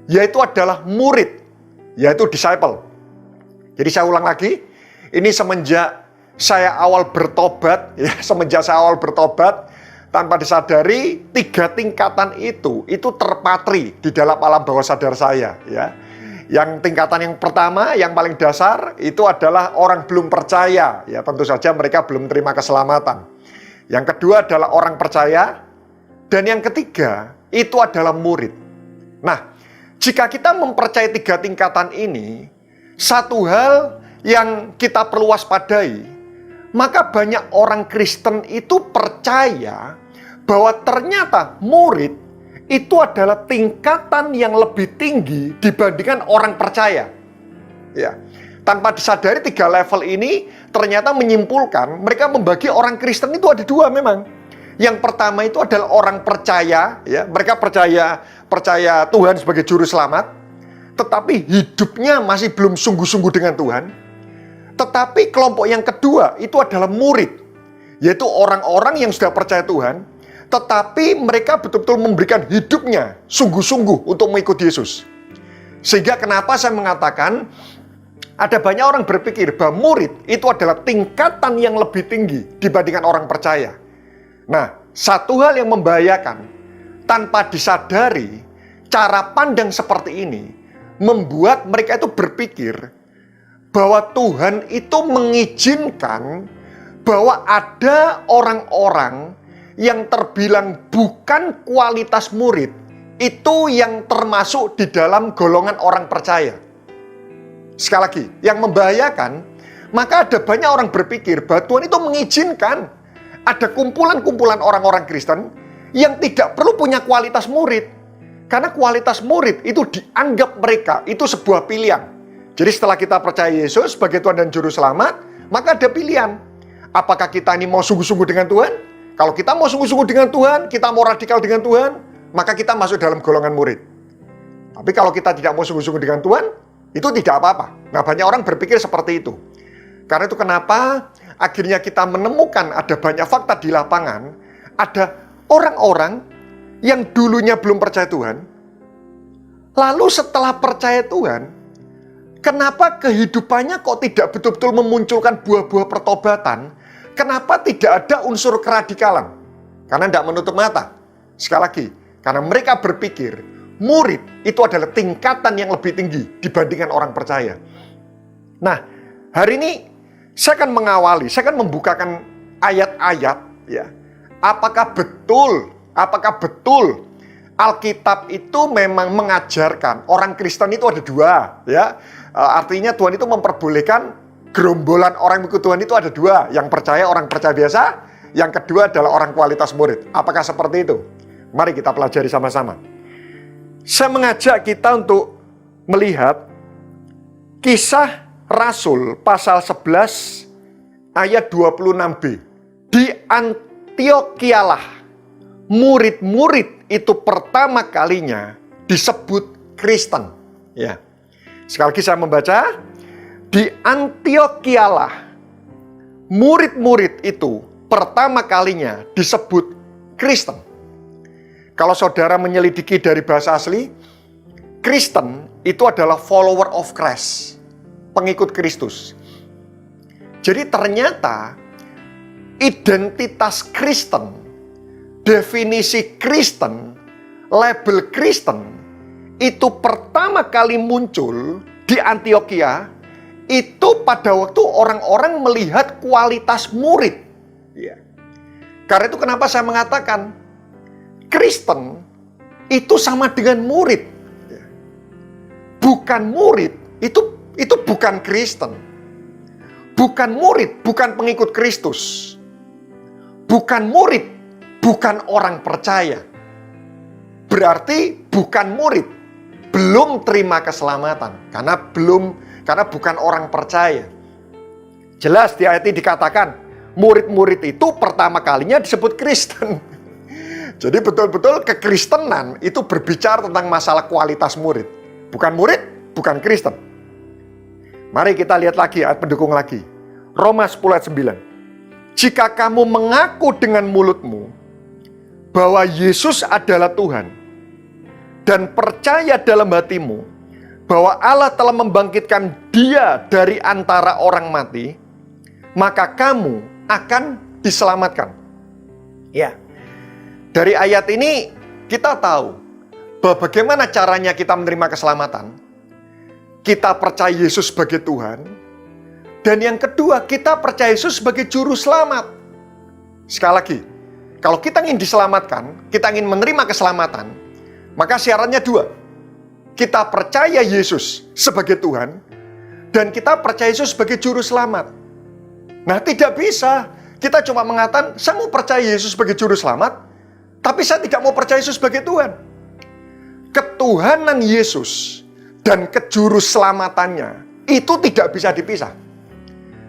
yaitu adalah murid, yaitu disciple. Jadi saya ulang lagi, ini semenjak saya awal bertobat, ya, semenjak saya awal bertobat, tanpa disadari 3 tingkatan itu terpatri di dalam alam bawah sadar saya, ya. Yang tingkatan yang pertama, yang paling dasar, itu adalah orang belum percaya, ya, tentu saja mereka belum terima keselamatan. Yang kedua adalah orang percaya, dan yang ketiga itu adalah murid. Nah, jika kita mempercayai 3 tingkatan ini, satu hal yang kita perlu waspadai, maka banyak orang Kristen itu percaya bahwa ternyata murid itu adalah tingkatan yang lebih tinggi dibandingkan orang percaya. Ya, tanpa disadari 3 level ini ternyata menyimpulkan mereka membagi orang Kristen itu ada 2 memang. Yang pertama itu adalah orang percaya, ya, mereka percaya Tuhan sebagai juru selamat, tetapi hidupnya masih belum sungguh-sungguh dengan Tuhan. Tetapi kelompok yang kedua itu adalah murid, yaitu orang-orang yang sudah percaya Tuhan, tetapi mereka betul-betul memberikan hidupnya sungguh-sungguh untuk mengikuti Yesus. Sehingga kenapa saya mengatakan ada banyak orang berpikir bahwa murid itu adalah tingkatan yang lebih tinggi dibandingkan orang percaya. Nah, satu hal yang membahayakan, tanpa disadari, cara pandang seperti ini membuat mereka itu berpikir bahwa Tuhan itu mengizinkan bahwa ada orang-orang yang terbilang bukan kualitas murid, itu yang termasuk di dalam golongan orang percaya. Sekali lagi, yang membahayakan, maka ada banyak orang berpikir bahwa Tuhan itu mengizinkan ada kumpulan-kumpulan orang-orang Kristen yang tidak perlu punya kualitas murid. Karena kualitas murid itu dianggap mereka itu sebuah pilihan. Jadi setelah kita percaya Yesus sebagai Tuhan dan Juru Selamat, maka ada pilihan. Apakah kita ini mau sungguh-sungguh dengan Tuhan? Kalau kita mau sungguh-sungguh dengan Tuhan, kita mau radikal dengan Tuhan, maka kita masuk dalam golongan murid. Tapi kalau kita tidak mau sungguh-sungguh dengan Tuhan, itu tidak apa-apa. Nah, banyak orang berpikir seperti itu. Karena itu kenapa akhirnya kita menemukan ada banyak fakta di lapangan, ada orang-orang yang dulunya belum percaya Tuhan, lalu setelah percaya Tuhan, kenapa kehidupannya kok tidak betul-betul memunculkan buah-buah pertobatan? Kenapa tidak ada unsur keradikalan? Karena tidak menutup mata. Sekali lagi, karena mereka berpikir murid itu adalah tingkatan yang lebih tinggi dibandingkan orang percaya. Nah, hari ini saya akan mengawali, saya akan membukakan ayat-ayat, ya. Apakah betul Alkitab itu memang mengajarkan orang Kristen itu ada 2, ya. Artinya Tuhan itu memperbolehkan gerombolan orang mengikut Tuhan itu ada 2, yang percaya, orang percaya biasa, yang kedua adalah orang kualitas murid. Apakah seperti itu? Mari kita pelajari sama-sama. Saya mengajak kita untuk melihat Kisah Rasul pasal 11 ayat 26b. Di Antiokialah murid-murid itu pertama kalinya disebut Kristen. Ya. Sekali lagi saya membaca, di Antiokialah murid-murid itu pertama kalinya disebut Kristen. Kalau saudara menyelidiki dari bahasa asli, Kristen itu adalah follower of Christ, pengikut Kristus. Jadi ternyata identitas Kristen, definisi Kristen, label Kristen itu pertama kali muncul di Antioquia. Itu pada waktu orang-orang melihat kualitas murid. Ya. Karena itu kenapa saya mengatakan Kristen itu sama dengan murid. Ya. Bukan murid, itu bukan Kristen. Bukan murid, bukan pengikut Kristus. Bukan murid, bukan orang percaya. Berarti bukan murid, belum terima keselamatan. Karena bukan orang percaya. Jelas di ayat ini dikatakan, murid-murid itu pertama kalinya disebut Kristen. Jadi betul-betul kekristenan itu berbicara tentang masalah kualitas murid. Bukan murid, bukan Kristen. Mari kita lihat lagi ayat pendukung lagi. Roma 10 ayat 9. Jika kamu mengaku dengan mulutmu bahwa Yesus adalah Tuhan, dan percaya dalam hatimu bahwa Allah telah membangkitkan dia dari antara orang mati, maka kamu akan diselamatkan. Ya. Dari ayat ini kita tahu bahwa bagaimana caranya kita menerima keselamatan. Kita percaya Yesus sebagai Tuhan. Dan yang kedua, kita percaya Yesus sebagai juru selamat. Sekali lagi, kalau kita ingin diselamatkan, kita ingin menerima keselamatan, maka syaratnya dua. Kita percaya Yesus sebagai Tuhan, dan kita percaya Yesus sebagai juru selamat. Nah, tidak bisa kita cuma mengatakan, saya mau percaya Yesus sebagai juru selamat, tapi saya tidak mau percaya Yesus sebagai Tuhan. Ketuhanan Yesus dan kejuruselamatannya itu tidak bisa dipisah.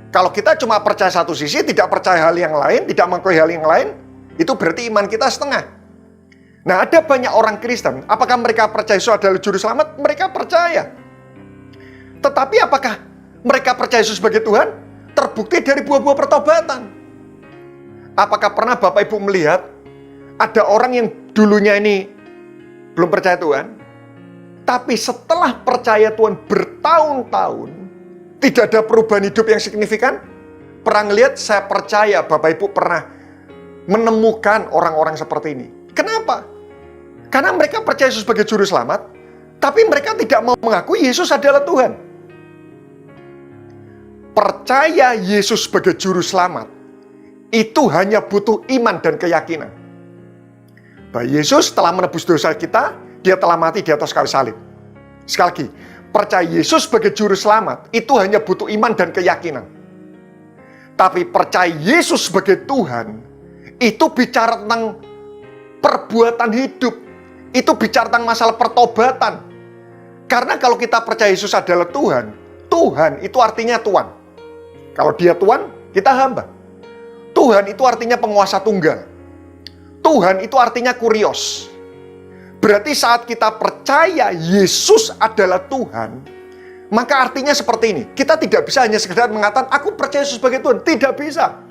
Kalau kita cuma percaya satu sisi, tidak percaya hal yang lain, tidak mengakui hal yang lain, itu berarti iman kita setengah. Nah, ada banyak orang Kristen, apakah mereka percaya Yesus adalah juru selamat? Mereka percaya. Tetapi apakah mereka percaya Yesus sebagai Tuhan? Terbukti dari buah-buah pertobatan. Apakah pernah Bapak Ibu melihat ada orang yang dulunya ini belum percaya Tuhan, tapi setelah percaya Tuhan bertahun-tahun, tidak ada perubahan hidup yang signifikan? Pernah ngelihat, saya percaya Bapak Ibu pernah menemukan orang-orang seperti ini. Kenapa? Karena mereka percaya Yesus sebagai juru selamat, tapi mereka tidak mau mengakui Yesus adalah Tuhan. Percaya Yesus sebagai juru selamat, itu hanya butuh iman dan keyakinan. Bahwa Yesus telah menebus dosa kita, dia telah mati di atas kayu salib. Sekali lagi, percaya Yesus sebagai juru selamat, itu hanya butuh iman dan keyakinan. Tapi percaya Yesus sebagai Tuhan, itu bicara tentang perbuatan hidup. Itu bicara tentang masalah pertobatan. Karena kalau kita percaya Yesus adalah Tuhan, Tuhan itu artinya Tuhan. Kalau dia Tuhan, kita hamba. Tuhan itu artinya penguasa tunggal. Tuhan itu artinya kurios. Berarti saat kita percaya Yesus adalah Tuhan, maka artinya seperti ini. Kita tidak bisa hanya sekedar mengatakan, aku percaya Yesus sebagai Tuhan. Tidak bisa.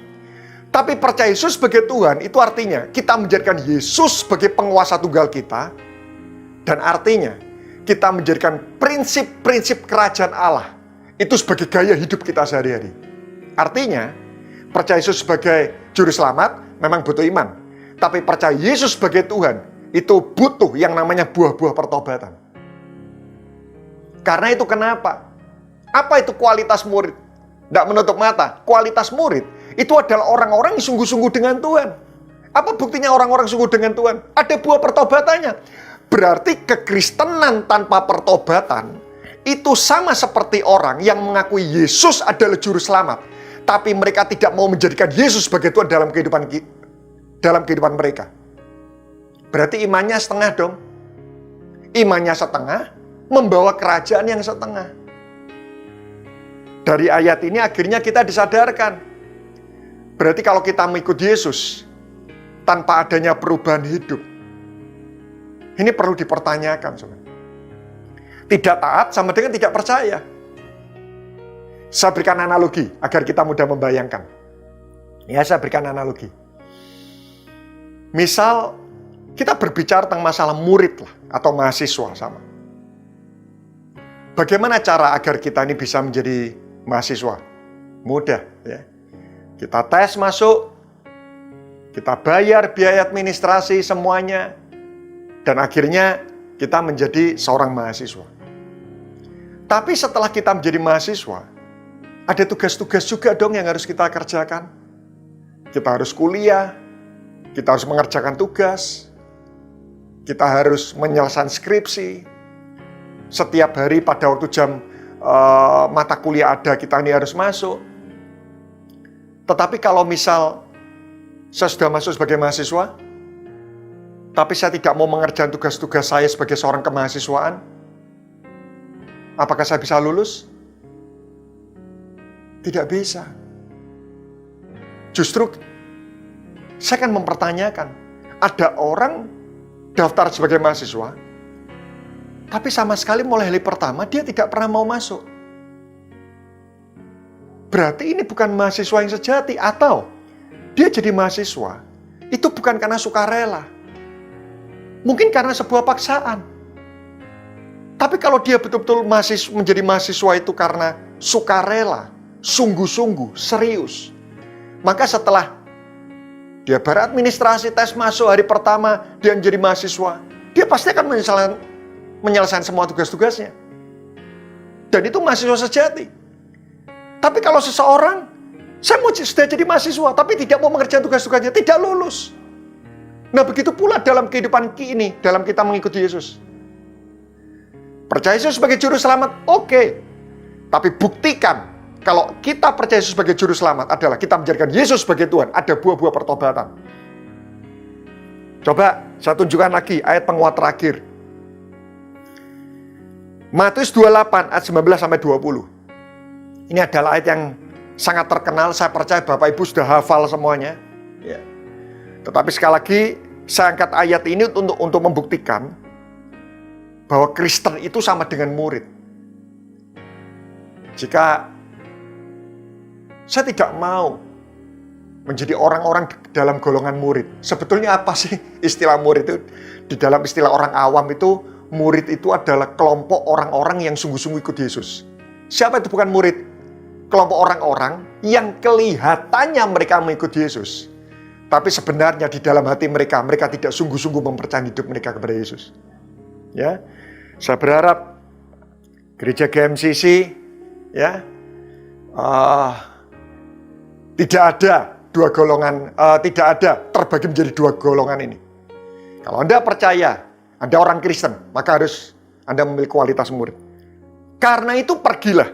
Tapi percaya Yesus sebagai Tuhan, itu artinya kita menjadikan Yesus sebagai penguasa tunggal kita. Dan artinya, kita menjadikan prinsip-prinsip kerajaan Allah itu sebagai gaya hidup kita sehari-hari. Artinya, percaya Yesus sebagai juru selamat memang butuh iman. Tapi percaya Yesus sebagai Tuhan, itu butuh yang namanya buah-buah pertobatan. Karena itu kenapa? Apa itu kualitas murid? Tidak menutup mata. Kualitas murid itu adalah orang-orang yang sungguh-sungguh dengan Tuhan. Apa buktinya orang-orang sungguh dengan Tuhan? Ada buah pertobatannya. Berarti kekristenan tanpa pertobatan itu sama seperti orang yang mengakui Yesus adalah juru selamat, tapi mereka tidak mau menjadikan Yesus sebagai Tuhan dalam kehidupan mereka. Berarti imannya setengah dong. Imannya setengah, membawa kerajaan yang setengah. Dari ayat ini akhirnya kita disadarkan. Berarti kalau kita mengikuti Yesus tanpa adanya perubahan hidup, ini perlu dipertanyakan, saudara. Tidak taat sama dengan tidak percaya. Saya berikan analogi agar kita mudah membayangkan. Ya, saya berikan analogi. Misal kita berbicara tentang masalah murid lah, atau mahasiswa sama. Bagaimana cara agar kita ini bisa menjadi mahasiswa? Mudah, ya. Kita tes masuk, kita bayar biaya administrasi semuanya, dan akhirnya kita menjadi seorang mahasiswa. Tapi setelah kita menjadi mahasiswa, ada tugas-tugas juga dong yang harus kita kerjakan. Kita harus kuliah, kita harus mengerjakan tugas, kita harus menyelesaikan skripsi. Setiap hari pada waktu jam mata kuliah ada, kita ini harus masuk. Tetapi kalau misal saya sudah masuk sebagai mahasiswa, tapi saya tidak mau mengerjakan tugas-tugas saya sebagai seorang kemahasiswaan, apakah saya bisa lulus? Tidak bisa. Justru saya akan mempertanyakan, ada orang daftar sebagai mahasiswa, tapi sama sekali mulai hari pertama dia tidak pernah mau masuk. Berarti ini bukan mahasiswa yang sejati, atau dia jadi mahasiswa itu bukan karena sukarela. Mungkin karena sebuah paksaan. Tapi kalau dia betul-betul menjadi mahasiswa itu karena sukarela, sungguh-sungguh, serius, maka setelah dia beradministrasi, tes masuk hari pertama, dia menjadi mahasiswa, dia pasti akan menyelesaikan semua tugas-tugasnya. Dan itu mahasiswa sejati. Tapi kalau seseorang, saya sudah jadi mahasiswa, tapi tidak mau mengerjakan tugas-tugasnya, tidak lulus. Nah, begitu pula dalam kehidupan ini, dalam kita mengikuti Yesus. Percaya Yesus sebagai juru selamat, oke. Tapi buktikan, kalau kita percaya Yesus sebagai juru selamat adalah kita menjadikan Yesus sebagai Tuhan. Ada buah-buah pertobatan. Coba saya tunjukkan lagi ayat penguat terakhir. Matius 28 ayat 19-20. Ini adalah ayat yang sangat terkenal. Saya percaya Bapak Ibu sudah hafal semuanya. Ya. Tetapi sekali lagi saya angkat ayat ini untuk membuktikan bahwa Kristen itu sama dengan murid. Jika saya tidak mau menjadi orang-orang dalam golongan murid. Sebetulnya apa sih istilah murid itu? Di dalam istilah orang awam itu, murid itu adalah kelompok orang-orang yang sungguh-sungguh ikut Yesus. Siapa itu bukan murid? Kelompok orang-orang yang kelihatannya mereka mengikuti Yesus. Tapi sebenarnya di dalam hati mereka tidak sungguh-sungguh mempercayai hidup mereka kepada Yesus. Ya, saya berharap gereja GMCC ya tidak ada dua golongan, tidak ada terbagi menjadi dua golongan ini. Kalau Anda percaya Anda orang Kristen, maka harus Anda memiliki kualitas murid. Karena itu pergilah,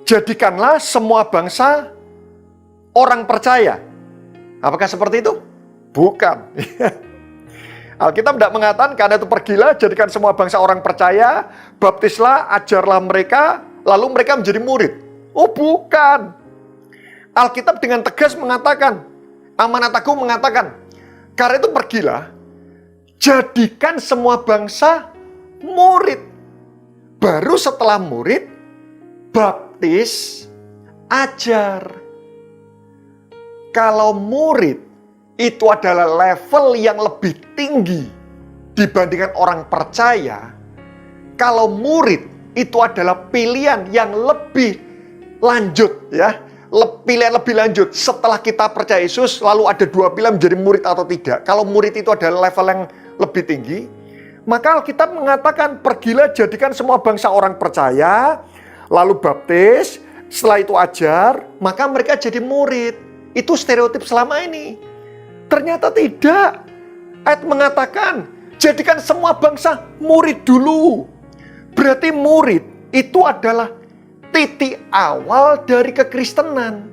jadikanlah semua bangsa orang percaya. Apakah seperti itu? Bukan. Alkitab tidak mengatakan karena itu pergilah, jadikan semua bangsa orang percaya, baptislah, ajarlah mereka, lalu mereka menjadi murid. Oh bukan. Alkitab dengan tegas mengatakan, Amanat Agung mengatakan, karena itu pergilah, jadikan semua bangsa murid. Baru setelah murid, baptis, ajar. Kalau murid itu adalah level yang lebih tinggi dibandingkan orang percaya. Kalau murid itu adalah pilihan yang lebih lanjut ya. Pilihan lebih lanjut setelah kita percaya Yesus, lalu ada dua pilihan menjadi murid atau tidak. Kalau murid itu adalah level yang lebih tinggi, maka Alkitab mengatakan pergilah jadikan semua bangsa orang percaya, lalu baptis, setelah itu ajar, maka mereka jadi murid. Itu stereotip selama ini. Ternyata tidak. Ayat mengatakan, jadikan semua bangsa murid dulu. Berarti murid itu adalah titik awal dari kekristenan.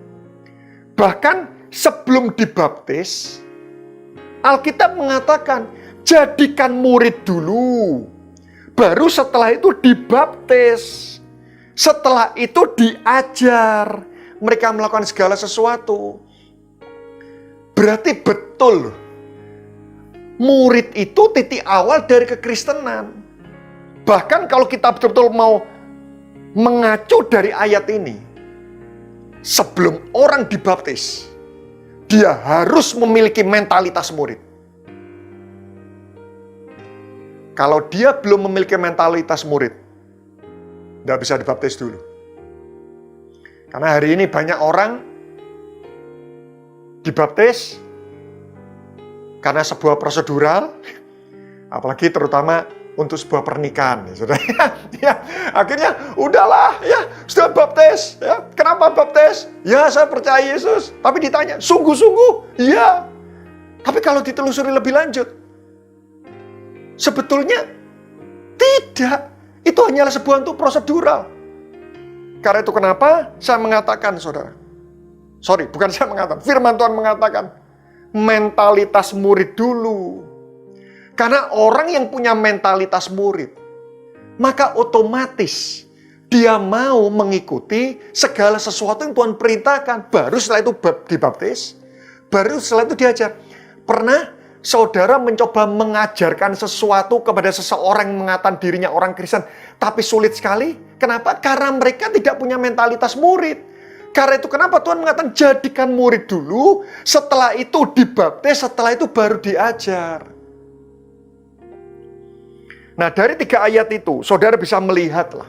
Bahkan sebelum dibaptis, Alkitab mengatakan, jadikan murid dulu. Baru setelah itu dibaptis. Setelah itu diajar. Mereka melakukan segala sesuatu. Berarti betul, murid itu titik awal dari kekristenan. Bahkan kalau kita betul-betul mau mengacu dari ayat ini, sebelum orang dibaptis, dia harus memiliki mentalitas murid. Kalau dia belum memiliki mentalitas murid, tidak bisa dibaptis dulu. Karena hari ini banyak orang dibaptis karena sebuah prosedural, apalagi terutama untuk sebuah pernikahan, ya, akhirnya udahlah, ya sudah baptis, ya kenapa baptis? Ya saya percaya Yesus, tapi ditanya sungguh-sungguh, ya. Tapi kalau ditelusuri lebih lanjut, sebetulnya tidak, itu hanyalah sebuah untuk prosedural. Karena itu kenapa saya mengatakan, saudara. Sorry, bukan saya mengatakan. Firman Tuhan mengatakan, mentalitas murid dulu. Karena orang yang punya mentalitas murid, maka otomatis dia mau mengikuti segala sesuatu yang Tuhan perintahkan. Baru setelah itu dibaptis, baru setelah itu diajar. Pernah saudara mencoba mengajarkan sesuatu kepada seseorang yang mengatakan dirinya orang Kristen, tapi sulit sekali? Kenapa? Karena mereka tidak punya mentalitas murid. Karena itu kenapa Tuhan mengatakan jadikan murid dulu, setelah itu dibaptis, setelah itu baru diajar. Nah, dari 3 ayat itu, saudara bisa melihatlah.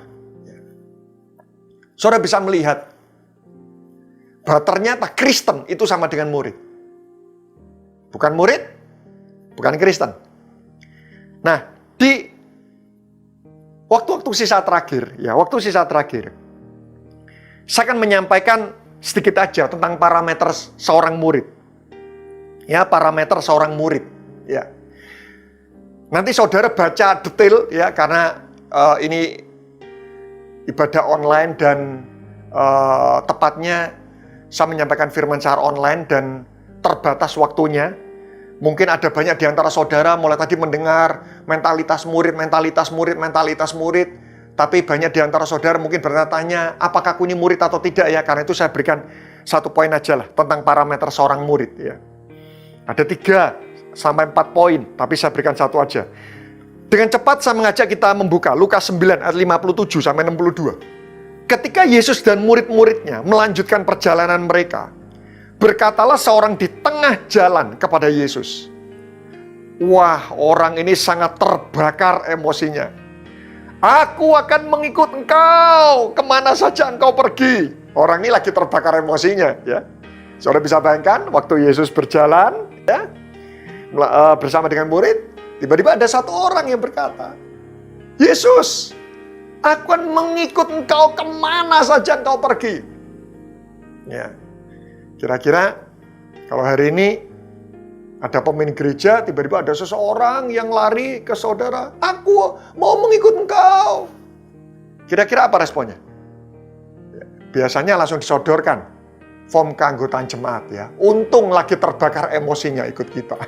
Saudara bisa melihat bahwa ternyata Kristen itu sama dengan murid. Bukan murid, bukan Kristen. Nah, di waktu-waktu sisa terakhir, saya akan menyampaikan sedikit aja tentang parameter seorang murid. Ya, parameter seorang murid. Ya. Nanti saudara baca detail ya, karena ini ibadah online dan tepatnya saya menyampaikan firman secara online dan terbatas waktunya. Mungkin ada banyak di antara saudara mulai tadi mendengar mentalitas murid, tapi banyak di antara saudara mungkin bertanya, apakah aku ini murid atau tidak ya? Karena itu saya berikan 1 poin aja lah tentang parameter seorang murid ya. Ada 3 sampai 4 poin, tapi saya berikan 1 aja. Dengan cepat saya mengajak kita membuka Lukas 9 ayat 57 sampai 62. Ketika Yesus dan murid-muridnya melanjutkan perjalanan mereka, berkatalah seorang di tengah jalan kepada Yesus. Wah, orang ini sangat terbakar emosinya. Aku akan mengikut engkau kemana saja engkau pergi. Orang ini lagi terbakar emosinya ya. Saudara bisa bayangkan waktu Yesus berjalan ya, bersama dengan murid, tiba-tiba ada 1 orang yang berkata, Yesus, aku akan mengikut engkau kemana saja engkau pergi. Ya, kira-kira kalau hari ini ada pemimpin gereja, tiba-tiba ada seseorang yang lari ke saudara, aku mau mengikut engkau. Kira-kira apa responnya? Ya, biasanya langsung disodorkan form keanggotaan jemaat ya. Untung lagi terbakar emosinya ikut kita.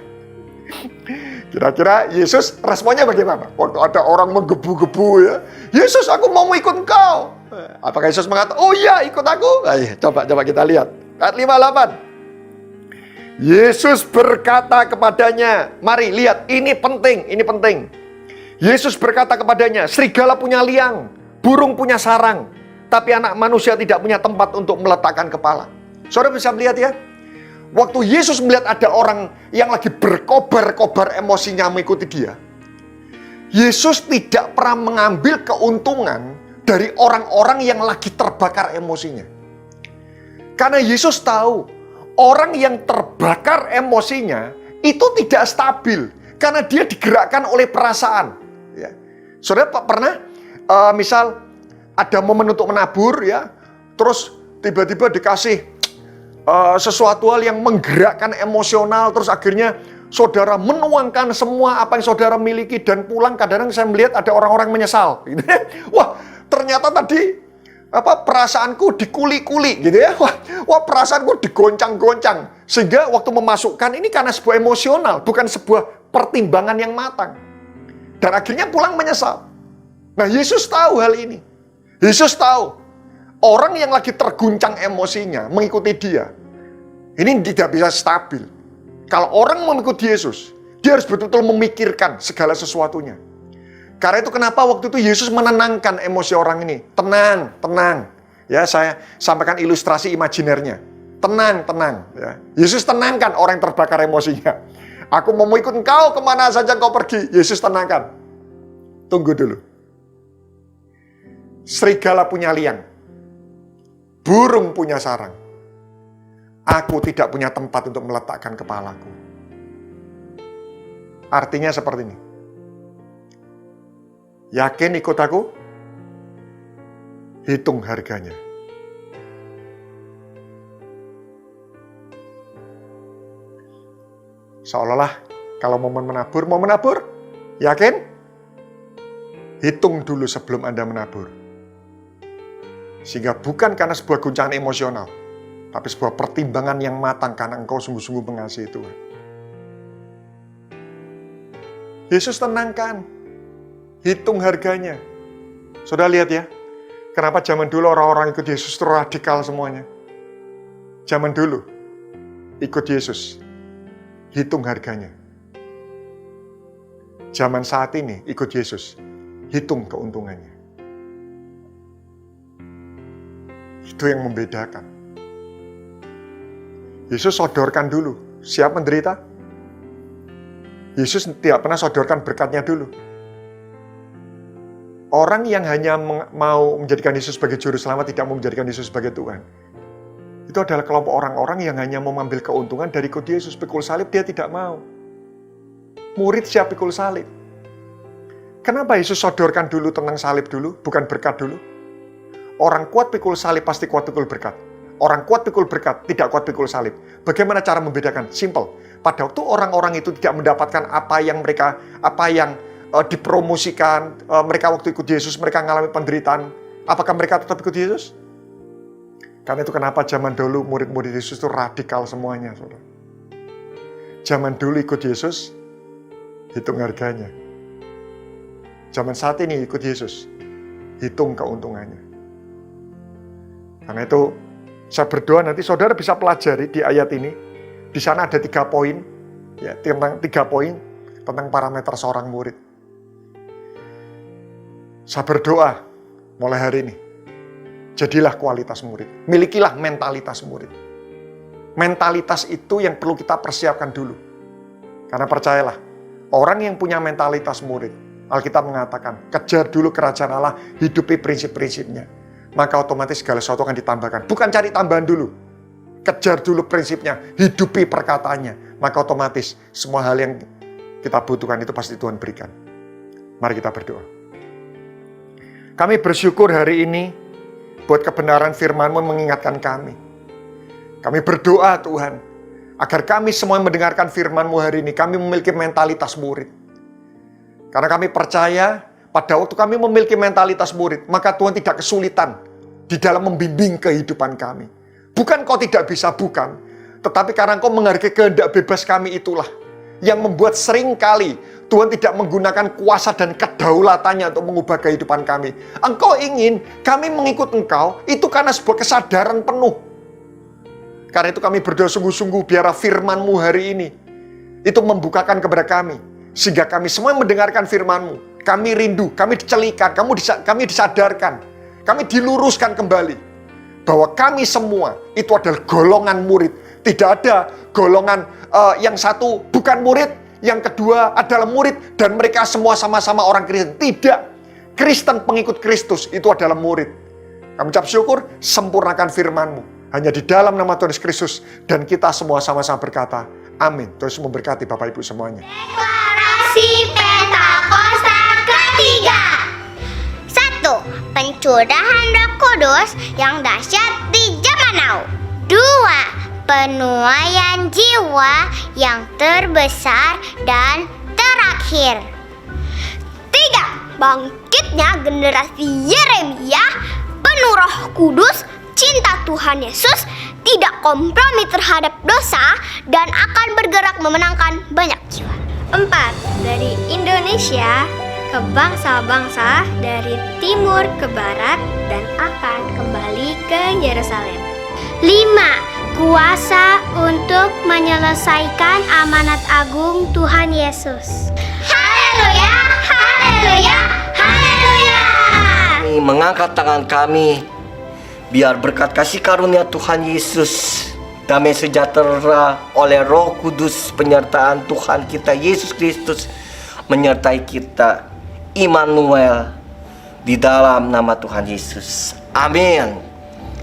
Kira-kira Yesus responnya bagaimana? Waktu ada orang menggebu-gebu ya, Yesus aku mau ikut engkau. Apakah Yesus mengatakan, oh iya ikut aku? Coba kita lihat. Ayat 58. Yesus berkata kepadanya, mari lihat, ini penting. Yesus berkata kepadanya, serigala punya liang, burung punya sarang, tapi anak manusia tidak punya tempat untuk meletakkan kepala. Saudara bisa melihat ya, waktu Yesus melihat ada orang yang lagi berkobar-kobar emosinya mengikuti dia, Yesus tidak pernah mengambil keuntungan dari orang-orang yang lagi terbakar emosinya. Karena Yesus tahu, orang yang terbakar emosinya itu tidak stabil. Karena dia digerakkan oleh perasaan. Ya. Saudara pernah, misal ada momen untuk menabur, ya, terus tiba-tiba dikasih sesuatu hal yang menggerakkan emosional, terus akhirnya saudara menuangkan semua apa yang saudara miliki dan pulang. Kadang-kadang saya melihat ada orang-orang menyesal. Gitu. Wah, ternyata tadi perasaanku dikuli-kuli, gitu ya. Wah, perasaanku digoncang-goncang. Sehingga waktu memasukkan ini karena sebuah emosional, bukan sebuah pertimbangan yang matang. Dan akhirnya pulang menyesal. Nah, Yesus tahu hal ini. Yesus tahu orang yang lagi terguncang emosinya mengikuti dia, ini tidak bisa stabil. Kalau orang mengikuti Yesus, dia harus betul-betul memikirkan segala sesuatunya. Karena itu kenapa waktu itu Yesus menenangkan emosi orang ini. Tenang, tenang. Ya, saya sampaikan ilustrasi imajinernya. Tenang, tenang. Ya. Yesus tenangkan orang yang terbakar emosinya. Aku mau ikut engkau kemana saja engkau pergi. Yesus tenangkan. Tunggu dulu. Serigala punya liang. Burung punya sarang. Aku tidak punya tempat untuk meletakkan kepalaku. Artinya seperti ini. Yakin ikut aku? Hitung harganya. Seolah-olah kalau mau menabur, yakin? Hitung dulu sebelum Anda menabur. Sehingga bukan karena sebuah guncangan emosional, tapi sebuah pertimbangan yang matang karena engkau sungguh-sungguh mengasihi Tuhan. Yesus tenangkan, hitung harganya. Saudara lihat ya, kenapa zaman dulu orang-orang ikut Yesus itu radikal semuanya. Zaman dulu, ikut Yesus, hitung harganya. Zaman saat ini, ikut Yesus, hitung keuntungannya. Itu yang membedakan. Yesus sodorkan dulu, siap menderita? Yesus tidak pernah sodorkan berkatnya dulu. Orang yang hanya mau menjadikan Yesus sebagai juru selamat, tidak mau menjadikan Yesus sebagai Tuhan, itu adalah kelompok orang-orang yang hanya mau mengambil keuntungan dari ikut Yesus. Pikul salib dia tidak mau. Murid siap pikul salib. Kenapa Yesus sodorkan dulu tentang salib dulu, bukan berkat dulu? Orang kuat pikul salib pasti kuat pikul berkat. Orang kuat pikul berkat, tidak kuat pikul salib. Bagaimana cara membedakan? Simple. Pada waktu orang-orang itu tidak mendapatkan apa yang dipromosikan, mereka waktu ikut Yesus, mereka mengalami penderitaan. Apakah mereka tetap ikut Yesus? Karena itu kenapa zaman dulu murid-murid Yesus itu radikal semuanya, saudara. Zaman dulu ikut Yesus, hitung harganya. Zaman saat ini ikut Yesus, hitung keuntungannya. Karena itu, saya berdoa nanti saudara bisa pelajari di ayat ini. Di sana ada 3 poin, ya, tentang 3 poin tentang parameter seorang murid. Saya berdoa mulai hari ini, jadilah kualitas murid. Milikilah mentalitas murid. Mentalitas itu yang perlu kita persiapkan dulu. Karena percayalah, orang yang punya mentalitas murid, Alkitab mengatakan, kejar dulu kerajaan Allah, hidupi prinsip-prinsipnya. Maka otomatis segala sesuatu akan ditambahkan. Bukan cari tambahan dulu. Kejar dulu prinsipnya, hidupi perkataannya. Maka otomatis semua hal yang kita butuhkan itu pasti Tuhan berikan. Mari kita berdoa. Kami bersyukur hari ini buat kebenaran firman-Mu mengingatkan kami. Kami berdoa Tuhan, agar kami semua yang mendengarkan firman-Mu hari ini, kami memiliki mentalitas murid. Karena kami percaya pada waktu kami memiliki mentalitas murid, maka Tuhan tidak kesulitan di dalam membimbing kehidupan kami. Bukan Kau tidak bisa, bukan. Tetapi karena Kau menghargai kehendak bebas kami itulah yang membuat seringkali Tuhan tidak menggunakan kuasa dan kedaulatannya untuk mengubah kehidupan kami. Engkau ingin kami mengikut Engkau, itu karena sebuah kesadaran penuh. Karena itu kami berdoa sungguh-sungguh, biarlah firman-Mu hari ini itu membukakan kepada kami. Sehingga kami semua mendengarkan firman-Mu. Kami rindu, kami dicelikan, kami disadarkan. Kami diluruskan kembali. Bahwa kami semua itu adalah golongan murid. Tidak ada golongan yang satu bukan murid, yang kedua adalah murid, dan mereka semua sama-sama orang Kristen. Tidak. Kristen pengikut Kristus itu adalah murid. Kami ucap syukur, sempurnakan firman-Mu. Hanya di dalam nama Tuhan Yesus Kristus. Dan kita semua sama-sama berkata, amin. Tuhan Yesus memberkati Bapak Ibu semuanya. Deklarasi Pentakosta ketiga. 1. Pencurahan Roh Kudus yang dahsyat di zaman now. 2. Penuaian jiwa yang terbesar dan terakhir. 3. Bangkitnya generasi Yeremia penuh Roh Kudus, cinta Tuhan Yesus, tidak kompromi terhadap dosa, dan akan bergerak memenangkan banyak jiwa. 4. Dari Indonesia ke bangsa-bangsa dari timur ke barat dan akan kembali ke Yerusalem. 5. Kuasa untuk menyelesaikan amanat agung Tuhan Yesus. Haleluya, haleluya, haleluya. Mengangkat tangan kami, biar berkat kasih karunia Tuhan Yesus, damai sejahtera oleh Roh Kudus, penyertaan Tuhan kita Yesus Kristus menyertai kita, Immanuel, di dalam nama Tuhan Yesus. Amin.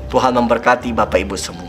Tuhan memberkati Bapak Ibu semua.